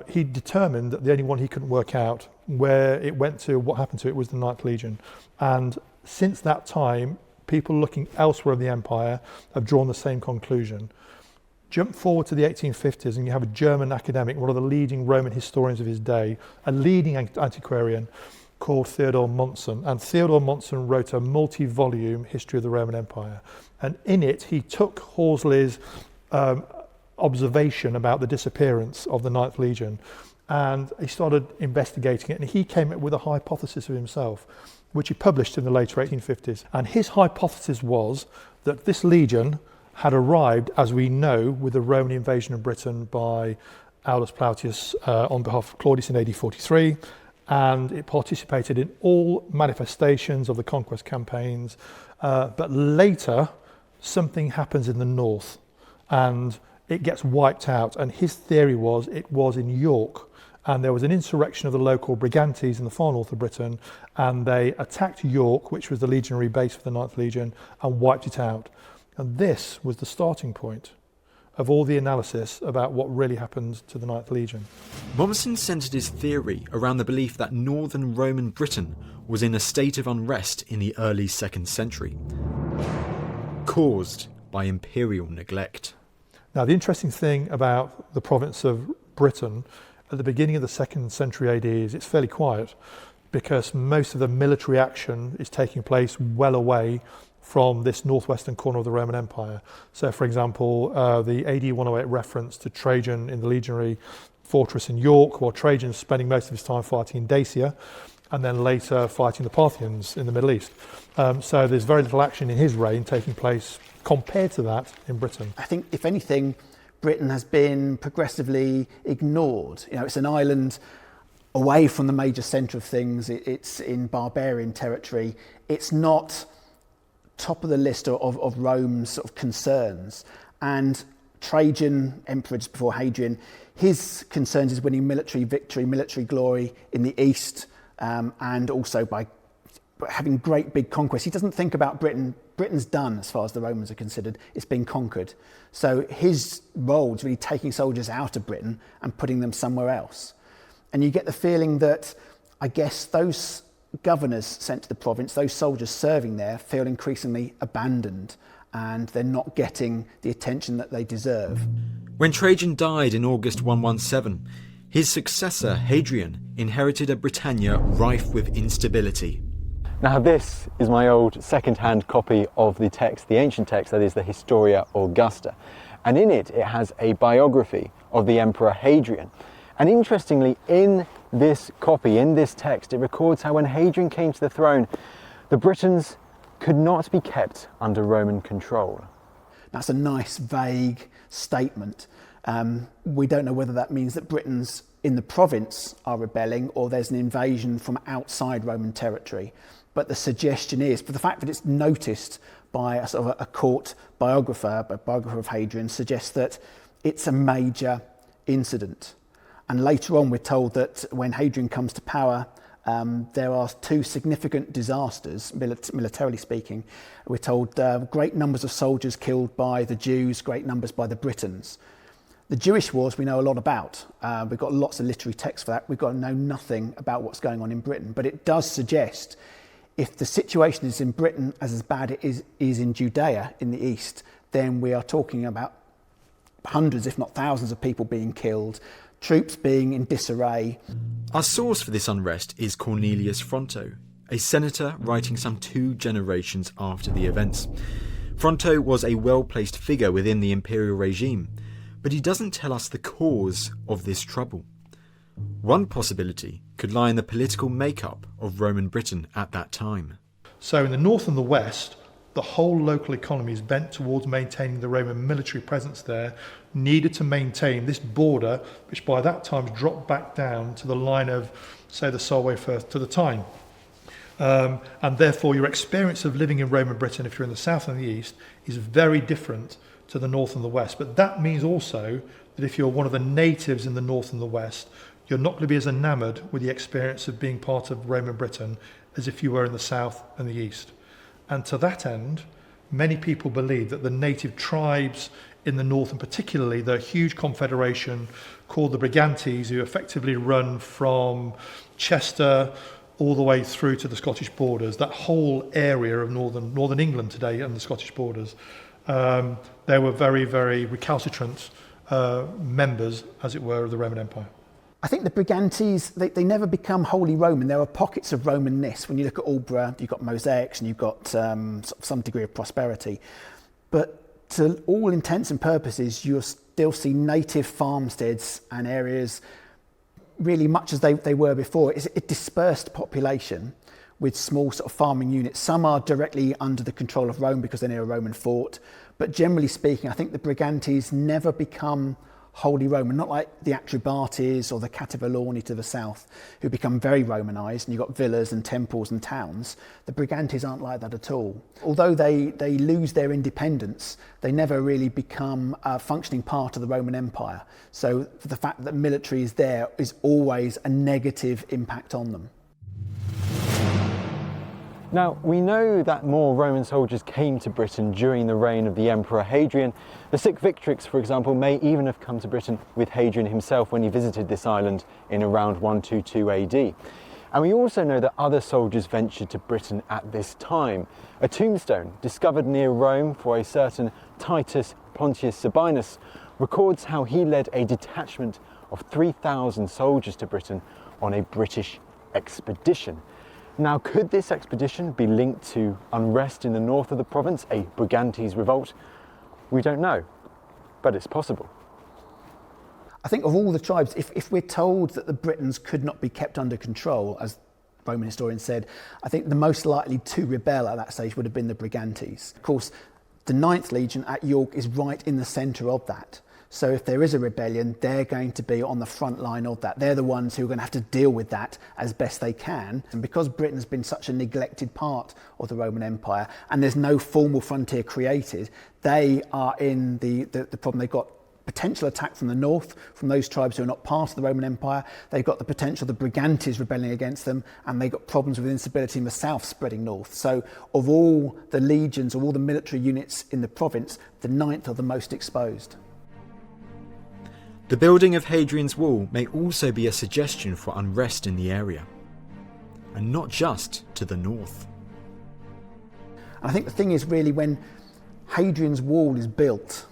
he determined that the only one he couldn't work out where it went to, what happened to it, was the Ninth Legion. And since that time, people looking elsewhere in the empire have drawn the same conclusion. Jump forward to the 1850s and you have a German academic, one of the leading Roman historians of his day, a leading antiquarian called Theodor Mommsen. And Theodor Mommsen wrote a multi-volume history of the Roman Empire. And in it, he took Horsley's observation about the disappearance of the Ninth Legion and he started investigating it, and he came up with a hypothesis of himself, which he published in the later 1850s. And his hypothesis was that this legion had arrived, as we know, with the Roman invasion of Britain by Aulus Plautius on behalf of Claudius in AD 43, and it participated in all manifestations of the conquest campaigns. But later, something happens in the north, and it gets wiped out. And his theory was it was in York, and there was an insurrection of the local Brigantes in the far north of Britain, and they attacked York, which was the legionary base for the Ninth Legion, and wiped it out. And this was the starting point of all the analysis about what really happened to the Ninth Legion. Mommsen centred his theory around the belief that northern Roman Britain was in a state of unrest in the early 2nd century, caused by imperial neglect. Now, the interesting thing about the province of Britain at the beginning of the 2nd century AD is it's fairly quiet, because most of the military action is taking place well away from this northwestern corner of the Roman Empire. So, for example, the AD 108 reference to Trajan in the legionary fortress in York, while Trajan's spending most of his time fighting in Dacia, and then later fighting the Parthians in the Middle East. So there's very little action in his reign taking place compared to that in Britain. I think, if anything, Britain has been progressively ignored. You know, it's an island away from the major centre of things. It's in barbarian territory. It's not top of the list of Rome's sort of concerns. And Trajan, emperor just before Hadrian, his concerns is winning military victory, military glory in the east, and also by having great big conquests. He doesn't think about Britain. Britain's done as far as the Romans are considered. It's been conquered. So his role is really taking soldiers out of Britain and putting them somewhere else. And you get the feeling that, I guess, those governors sent to the province, those soldiers serving there, feel increasingly abandoned, and they're not getting the attention that they deserve. When Trajan died in August 117, his successor, Hadrian, inherited a Britannia rife with instability. Now this is my old second-hand copy of the text, the ancient text, that is the Historia Augusta. And in it has a biography of the Emperor Hadrian. And interestingly, in this copy, in this text, it records how when Hadrian came to the throne, the Britons could not be kept under Roman control. That's a nice, vague statement. We don't know whether that means that Britons in the province are rebelling or there's an invasion from outside Roman territory. But the suggestion is, for the fact that it's noticed by a sort of a court biographer, a biographer of Hadrian, suggests that it's a major incident. And later on, we're told that when Hadrian comes to power, there are two significant disasters, militarily speaking. We're told great numbers of soldiers killed by the Jews, great numbers by the Britons. The Jewish wars we know a lot about. We've got lots of literary texts for that. We've got to know nothing about what's going on in Britain. But it does suggest, if the situation is in Britain as bad as it is in Judea in the east, then we are talking about hundreds, if not thousands, of people being killed, troops being in disarray. Our source for this unrest is Cornelius Fronto, a senator writing some 2 generations after the events. Fronto was a well-placed figure within the imperial regime, but he doesn't tell us the cause of this trouble. One possibility could lie in the political makeup of Roman Britain at that time. So in the north and the west, the whole local economy is bent towards maintaining the Roman military presence there, needed to maintain this border, which by that time dropped back down to the line of, say, the Solway Firth to the Tyne. And therefore your experience of living in Roman Britain, if you're in the south and the east, is very different to the north and the west. But that means also that if you're one of the natives in the north and the west, you're not going to be as enamoured with the experience of being part of Roman Britain as if you were in the south and the east. And to that end, many people believe that the native tribes in the north, and particularly the huge confederation called the Brigantes, who effectively run from Chester all the way through to the Scottish borders, that whole area of northern England today and the Scottish borders, they were very, very recalcitrant members, as it were, of the Roman Empire. I think the Brigantes, they never become wholly Roman. There are pockets of Romanness. When you look at Alba, you've got mosaics and you've got some degree of prosperity. But to all intents and purposes, you'll still see native farmsteads and areas really much as they were before. It's a dispersed population with small sort of farming units. Some are directly under the control of Rome because they're near a Roman fort. But generally speaking, I think the Brigantes never become wholly Roman, not like the Atrebates or the Cativalorni to the south, who become very Romanised, and you've got villas and temples and towns. The Brigantes aren't like that at all. Although they lose their independence, they never really become a functioning part of the Roman Empire. So the fact that military is there is always a negative impact on them. Now, we know that more Roman soldiers came to Britain during the reign of the Emperor Hadrian. The sic Victrix, for example, may even have come to Britain with Hadrian himself when he visited this island in around 122 AD. And we also know that other soldiers ventured to Britain at this time. A tombstone discovered near Rome for a certain Titus Pontius Sabinus records how he led a detachment of 3,000 soldiers to Britain on a British expedition. Now, could this expedition be linked to unrest in the north of the province, a Brigantes revolt? We don't know, but it's possible. I think of all the tribes, if we're told that the Britons could not be kept under control, as Roman historians said, I think the most likely to rebel at that stage would have been the Brigantes. Of course, the 9th Legion at York is right in the centre of that. So if there is a rebellion, they're going to be on the front line of that. They're the ones who are going to have to deal with that as best they can. And because Britain's been such a neglected part of the Roman Empire, and there's no formal frontier created, they are in the problem. They've got potential attack from the north, from those tribes who are not part of the Roman Empire. They've got the potential of the Brigantes rebelling against them, and they've got problems with instability in the south spreading north. So of all the legions, of all the military units in the province, the 9th are the most exposed. The building of Hadrian's Wall may also be a suggestion for unrest in the area, and not just to the north. I think the thing is really when Hadrian's Wall is built,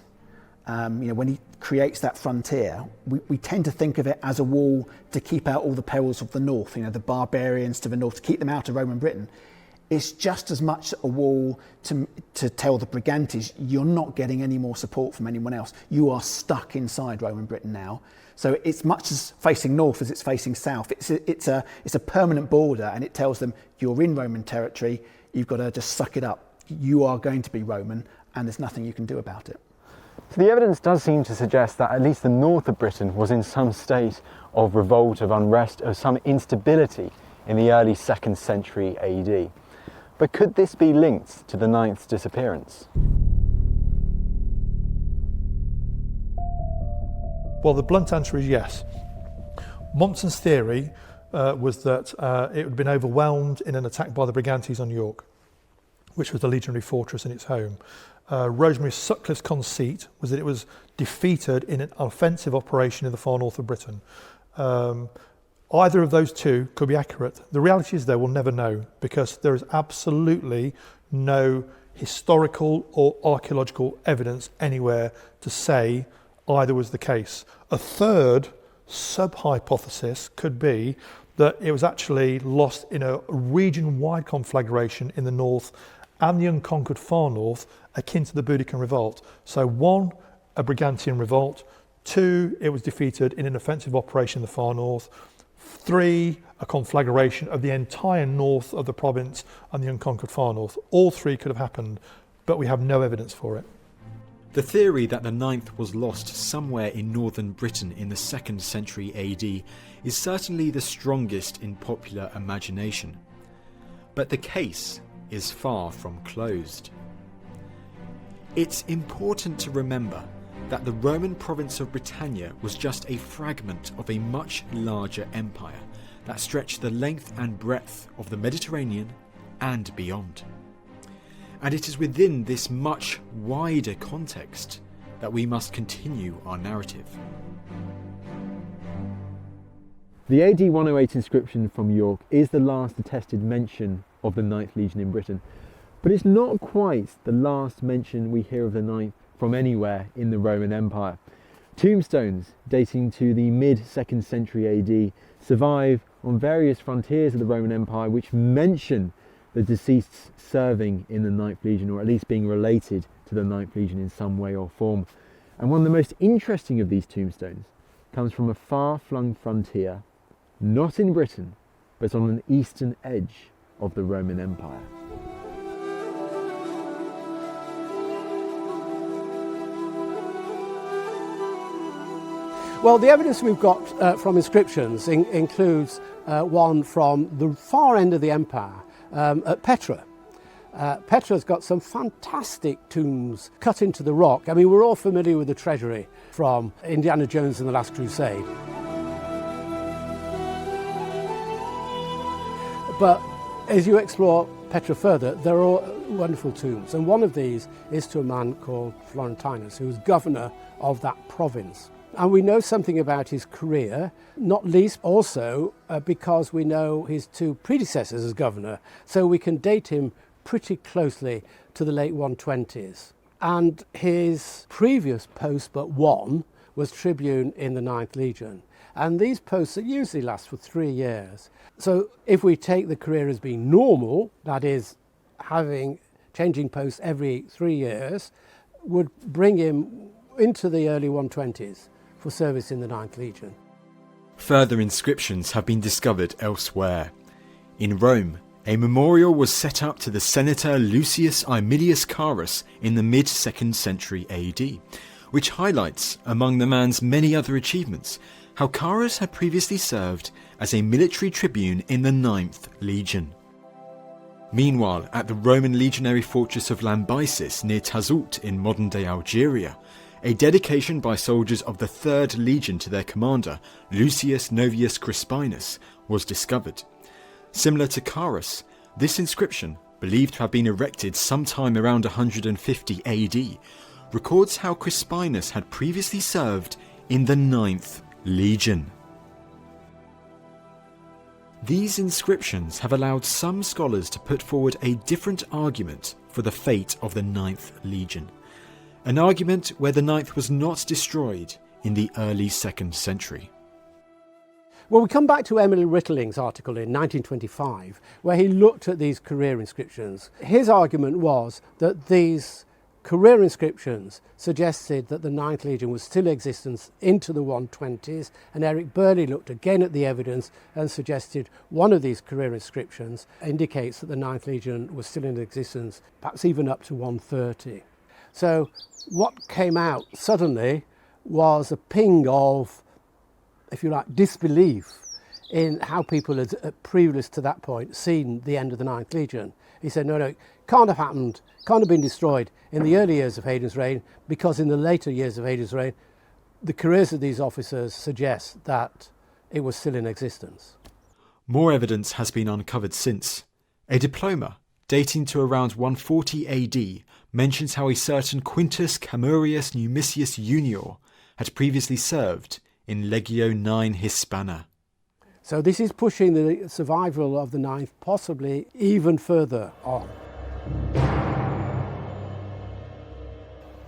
when he creates that frontier, we tend to think of it as a wall to keep out all the perils of the north, the barbarians to the north, to keep them out of Roman Britain. It's just as much a wall to tell the Brigantes, you're not getting any more support from anyone else. You are stuck inside Roman Britain now. So it's much as facing north as it's facing south. It's a permanent border, and it tells them you're in Roman territory, you've got to just suck it up. You are going to be Roman, and there's nothing you can do about it. So the evidence does seem to suggest that at least the north of Britain was in some state of revolt, of unrest, of some instability in the early 2nd century AD. But could this be linked to the 9th's disappearance? Well, the blunt answer is yes. Mommsen's theory was that it had been overwhelmed in an attack by the Brigantes on York, which was the legionary fortress in its home. Rosemary Sutcliffe's conceit was that it was defeated in an offensive operation in the far north of Britain. Either of those two could be accurate. The reality is, though, we'll never know, because there is absolutely no historical or archaeological evidence anywhere to say either was the case. A third sub-hypothesis could be that it was actually lost in a region-wide conflagration in the north and the unconquered far north, akin to the Boudican revolt. So 1, a Brigantian revolt; 2, it was defeated in an offensive operation in the far north; 3, a conflagration of the entire north of the province and the unconquered far north. All three could have happened, but we have no evidence for it. The theory that the 9th was lost somewhere in northern Britain in the 2nd century AD is certainly the strongest in popular imagination. But the case is far from closed. It's important to remember that the Roman province of Britannia was just a fragment of a much larger empire that stretched the length and breadth of the Mediterranean and beyond. And it is within this much wider context that we must continue our narrative. The AD 108 inscription from York is the last attested mention of the 9th Legion in Britain, but it's not quite the last mention we hear of the 9th from anywhere in the Roman Empire. Tombstones dating to the mid-2nd century AD survive on various frontiers of the Roman Empire which mention the deceased serving in the 9th Legion, or at least being related to the 9th Legion in some way or form. And one of the most interesting of these tombstones comes from a far-flung frontier, not in Britain, but on an eastern edge of the Roman Empire. Well, the evidence we've got from inscriptions includes one from the far end of the empire at Petra. Petra's got some fantastic tombs cut into the rock. I mean, we're all familiar with the treasury from Indiana Jones and the Last Crusade. But as you explore Petra further, there are wonderful tombs. And one of these is to a man called Florentinus, who was governor of that province. And we know something about his career, not least also because we know his two predecessors as governor, so we can date him pretty closely to the late 120s. And his previous post but one was tribune in the 9th Legion. And these posts usually last for 3 years. So if we take the career as being normal, that is changing posts every 3 years, would bring him into the early 120s. For service in the 9th Legion. Further inscriptions have been discovered elsewhere. In Rome, a memorial was set up to the senator Lucius Aemilius Carus in the mid-2nd century AD, which highlights, among the man's many other achievements, how Carus had previously served as a military tribune in the 9th Legion. Meanwhile, at the Roman legionary fortress of Lambysis near Tazult in modern-day Algeria, a dedication by soldiers of the 3rd Legion to their commander, Lucius Novius Crispinus, was discovered. Similar to Carus, this inscription, believed to have been erected sometime around 150 AD, records how Crispinus had previously served in the 9th Legion. These inscriptions have allowed some scholars to put forward a different argument for the fate of the 9th Legion. An argument where the 9th was not destroyed in the early 2nd century. Well, we come back to Emily Rittling's article in 1925, where he looked at these career inscriptions. His argument was that these career inscriptions suggested that the 9th Legion was still in existence into the 120s, and Eric Burley looked again at the evidence and suggested one of these career inscriptions indicates that the 9th Legion was still in existence, perhaps even up to 130. So what came out suddenly was a ping of, if you like, disbelief in how people had previous to that point seen the end of the 9th Legion. He said, no, it can't have happened, can't have been destroyed in the early years of Hadrian's reign, because in the later years of Hadrian's reign, the careers of these officers suggest that it was still in existence. More evidence has been uncovered since. A diploma dating to around 140 AD mentions how a certain Quintus Camurius Numisius Junior had previously served in Legio 9 Hispana. So this is pushing the survival of the 9th possibly even further on.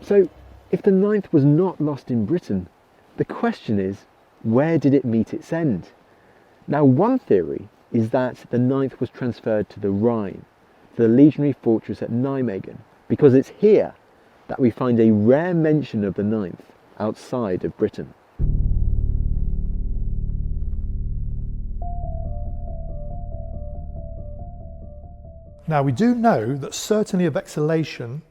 So, if the 9th was not lost in Britain, the question is, where did it meet its end? Now, one theory is that the 9th was transferred to the Rhine, to the legionary fortress at Nijmegen, because it's here that we find a rare mention of the 9th outside of Britain. Now we do know that certainly a vexillation,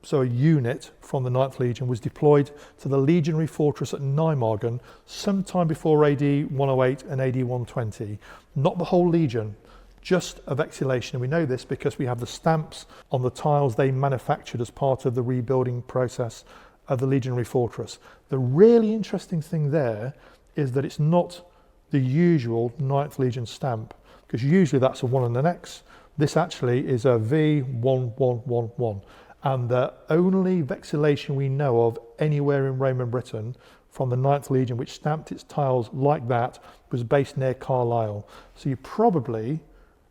so a unit from the 9th Legion, was deployed to the legionary fortress at Nijmegen sometime before AD 108 and AD 120. Not the whole legion, just a vexillation. And we know this because we have the stamps on the tiles they manufactured as part of the rebuilding process of the legionary fortress. The really interesting thing there is that it's not the usual 9th Legion stamp, because usually that's a 1 and an X. This actually is a V1111. And the only vexillation we know of anywhere in Roman Britain from the 9th Legion which stamped its tiles like that was based near Carlisle. So you probably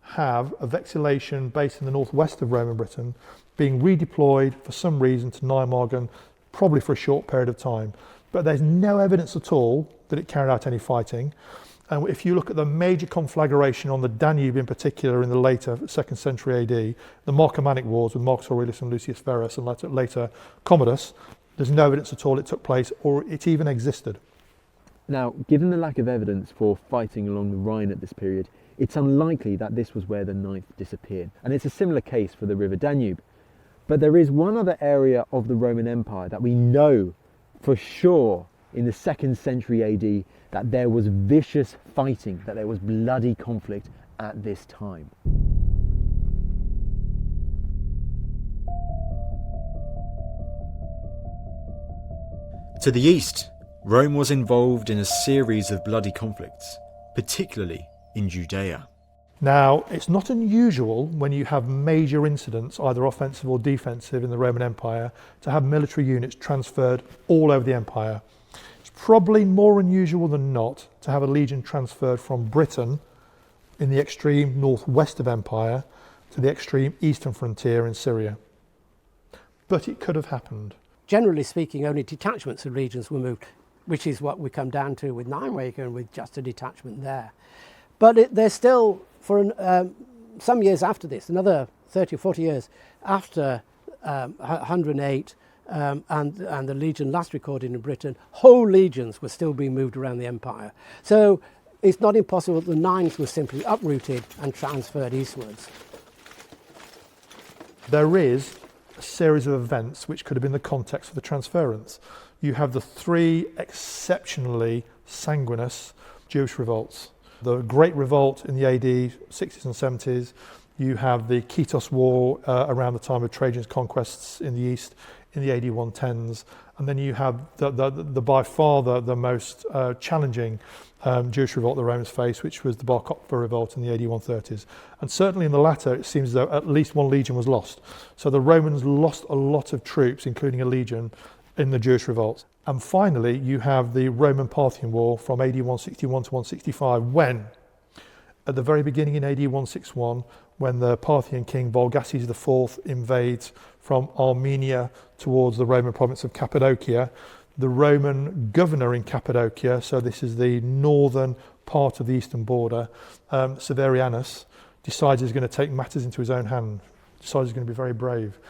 have a vexillation based in the northwest of Roman Britain being redeployed for some reason to Nijmegen, probably for a short period of time. But there's no evidence at all that it carried out any fighting. And if you look at the major conflagration on the Danube in particular in the later 2nd century AD, the Marcomannic Wars with Marcus Aurelius and Lucius Verus and later Commodus, there's no evidence at all it took place or it even existed. Now, given the lack of evidence for fighting along the Rhine at this period, it's unlikely that this was where the 9th disappeared. And it's a similar case for the River Danube. But there is one other area of the Roman Empire that we know for sure in the 2nd century AD that there was vicious fighting, that there was bloody conflict at this time. To the east, Rome was involved in a series of bloody conflicts, particularly in Judea. Now, it's not unusual when you have major incidents, either offensive or defensive in the Roman Empire, to have military units transferred all over the empire. It's probably more unusual than not to have a legion transferred from Britain in the extreme northwest of empire to the extreme eastern frontier in Syria. But it could have happened. Generally speaking, only detachments of legions were moved, which is what we come down to with Nijmegen with just a detachment there. But there's still, for some years after this, another 30 or 40 years after 108 and the legion last recorded in Britain, whole legions were still being moved around the empire. So it's not impossible that the 9th was simply uprooted and transferred eastwards. There is a series of events which could have been the context for the transference. You have the 3 exceptionally sanguinous Jewish revolts. The Great Revolt in the AD 60s and 70s. You have the Kitos War around the time of Trajan's conquests in the east in the AD 110s. And then you have the by far the most challenging Jewish revolt the Romans faced, which was the Bar Kokhba revolt in the AD 130s. And certainly in the latter, it seems as though at least one legion was lost. So the Romans lost a lot of troops, including a legion, in the Jewish revolts. And finally, you have the Roman-Parthian War from AD 161 to 165, when, at the very beginning in AD 161, when the Parthian king Volgases IV invades from Armenia towards the Roman province of Cappadocia, the Roman governor in Cappadocia, so this is the northern part of the eastern border, Severianus, decides he's going to take matters into his own hand, decides he's going to be very brave,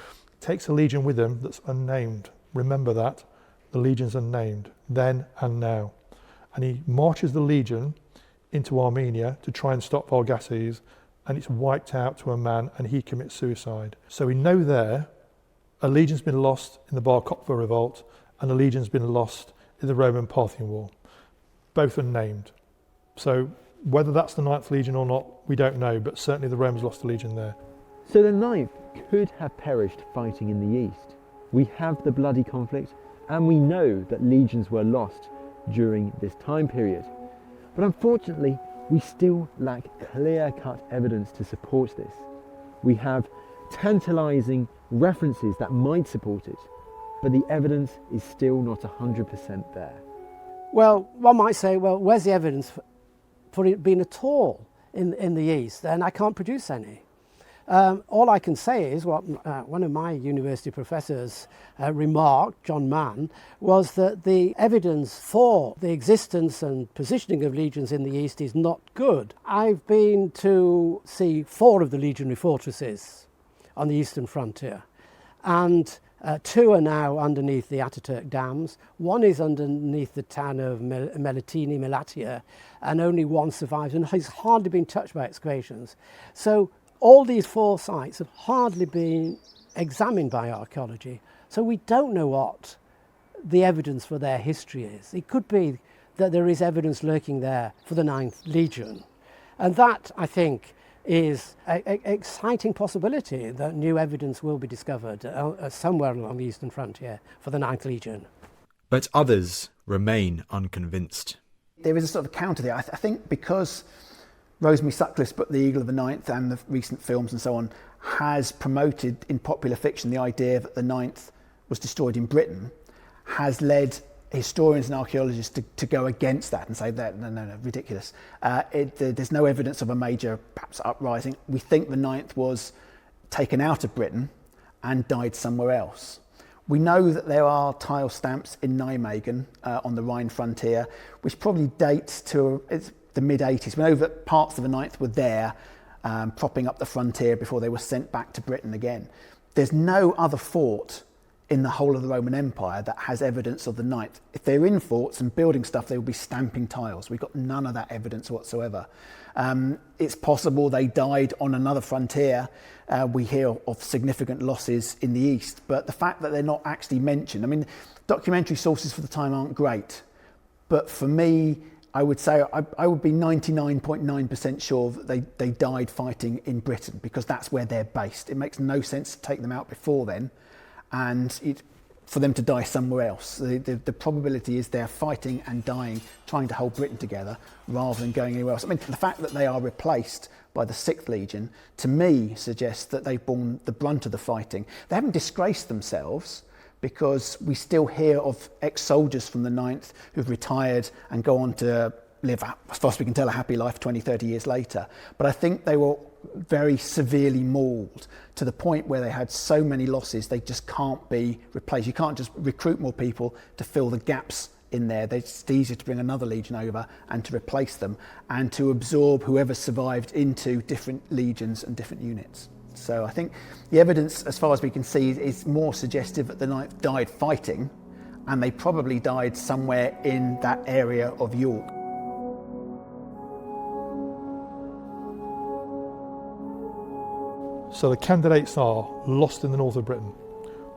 takes a legion with him that's unnamed. Remember that. The legion's unnamed, then and now. And he marches the legion into Armenia to try and stop Volgases, and it's wiped out to a man, and he commits suicide. So we know there a legion's been lost in the Bar Kokhba revolt, and a legion's been lost in the Roman-Parthian War. Both unnamed. So whether that's the 9th Legion or not, we don't know, but certainly the Romans lost a legion there. So the 9th could have perished fighting in the east. We have the bloody conflict, and we know that legions were lost during this time period. But unfortunately, we still lack clear-cut evidence to support this. We have tantalising references that might support it, but the evidence is still not 100% there. Well, one might say, well, where's the evidence for it being at all in the East? And I can't produce any. All I can say is what one of my university professors remarked, John Mann, was that the evidence for the existence and positioning of legions in the East is not good. I've been to see 4 of the legionary fortresses on the eastern frontier, and 2 are now underneath the Ataturk dams. 1 is underneath the town of Melatini, Melatia, and only 1 survives and has hardly been touched by excavations. So all these 4 sites have hardly been examined by archaeology, so we don't know what the evidence for their history is. It could be that there is evidence lurking there for the 9th Legion, and that, I think, is an exciting possibility that new evidence will be discovered somewhere along the eastern frontier for the 9th Legion. But others remain unconvinced. There is a sort of counter there. I think because Rosemary Sutcliffe's book, The Eagle of the Ninth, and the recent films and so on, has promoted in popular fiction the idea that the 9th was destroyed in Britain, has led historians and archaeologists to go against that and say that no, ridiculous. There's no evidence of a major, perhaps, uprising. We think the 9th was taken out of Britain and died somewhere else. We know that there are tile stamps in Nijmegen on the Rhine frontier, which probably dates to the mid-80s. We know that parts of the 9th were there, propping up the frontier before they were sent back to Britain again. There's no other fort in the whole of the Roman Empire that has evidence of the 9th. If they're in forts and building stuff, they will be stamping tiles. We've got none of that evidence whatsoever. It's possible they died on another frontier. We hear of significant losses in the east, but the fact that they're not actually mentioned, I mean, documentary sources for the time aren't great, but for me, I would say I would be 99.9% sure that they died fighting in Britain, because that's where they're based. It makes no sense to take them out before then and for them to die somewhere else. The probability is they're fighting and dying, trying to hold Britain together rather than going anywhere else. I mean, the fact that they are replaced by the 6th Legion, to me, suggests that they've borne the brunt of the fighting. They haven't disgraced themselves, because we still hear of ex-soldiers from the 9th who've retired and go on to live, as far as we can tell, a happy life 20, 30 years later. But I think they were very severely mauled to the point where they had so many losses they just can't be replaced. You can't just recruit more people to fill the gaps in there. It's easier to bring another legion over and to replace them and to absorb whoever survived into different legions and different units. So I think the evidence, as far as we can see, is more suggestive that the 9th died fighting, and they probably died somewhere in that area of York. So the candidates are lost in the north of Britain,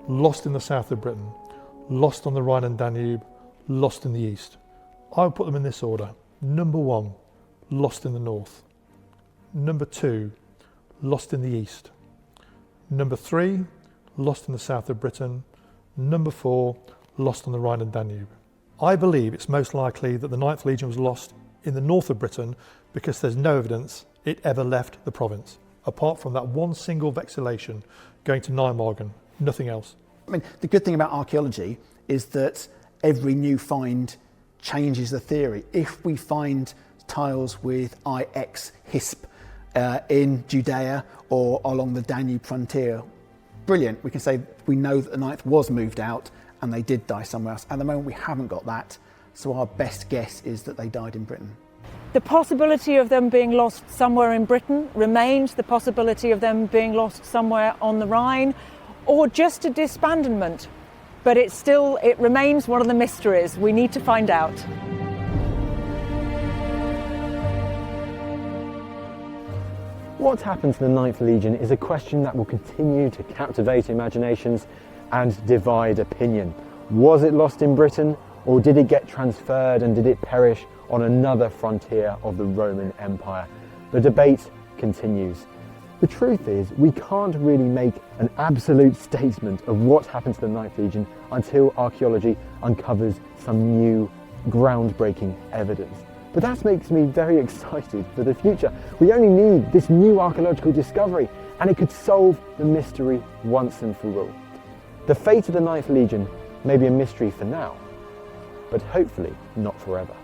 lost in the south of Britain, lost on the Rhine and Danube, lost in the east. I would put them in this order. Number 1, lost in the north. Number 2, lost in the east. Number 3, lost in the south of Britain. Number 4, lost on the Rhine and Danube. I believe it's most likely that the 9th Legion was lost in the north of Britain because there's no evidence it ever left the province, apart from that one single vexillation going to Nijmegen, nothing else. I mean, the good thing about archaeology is that every new find changes the theory. If we find tiles with IX HISP in Judea or along the Danube frontier, brilliant. We can say we know that the 9th was moved out and they did die somewhere else. At the moment we haven't got that, so our best guess is that they died in Britain. The possibility of them being lost somewhere in Britain remains, the possibility of them being lost somewhere on the Rhine, or just a disbandment. But it remains one of the mysteries. We need to find out. What happened to the 9th Legion is a question that will continue to captivate imaginations and divide opinion. Was it lost in Britain, or did it get transferred and did it perish on another frontier of the Roman Empire? The debate continues. The truth is, we can't really make an absolute statement of what happened to the 9th Legion until archaeology uncovers some new, groundbreaking evidence. But that makes me very excited for the future. We only need this new archaeological discovery, and it could solve the mystery once and for all. The fate of the 9th Legion may be a mystery for now, but hopefully not forever.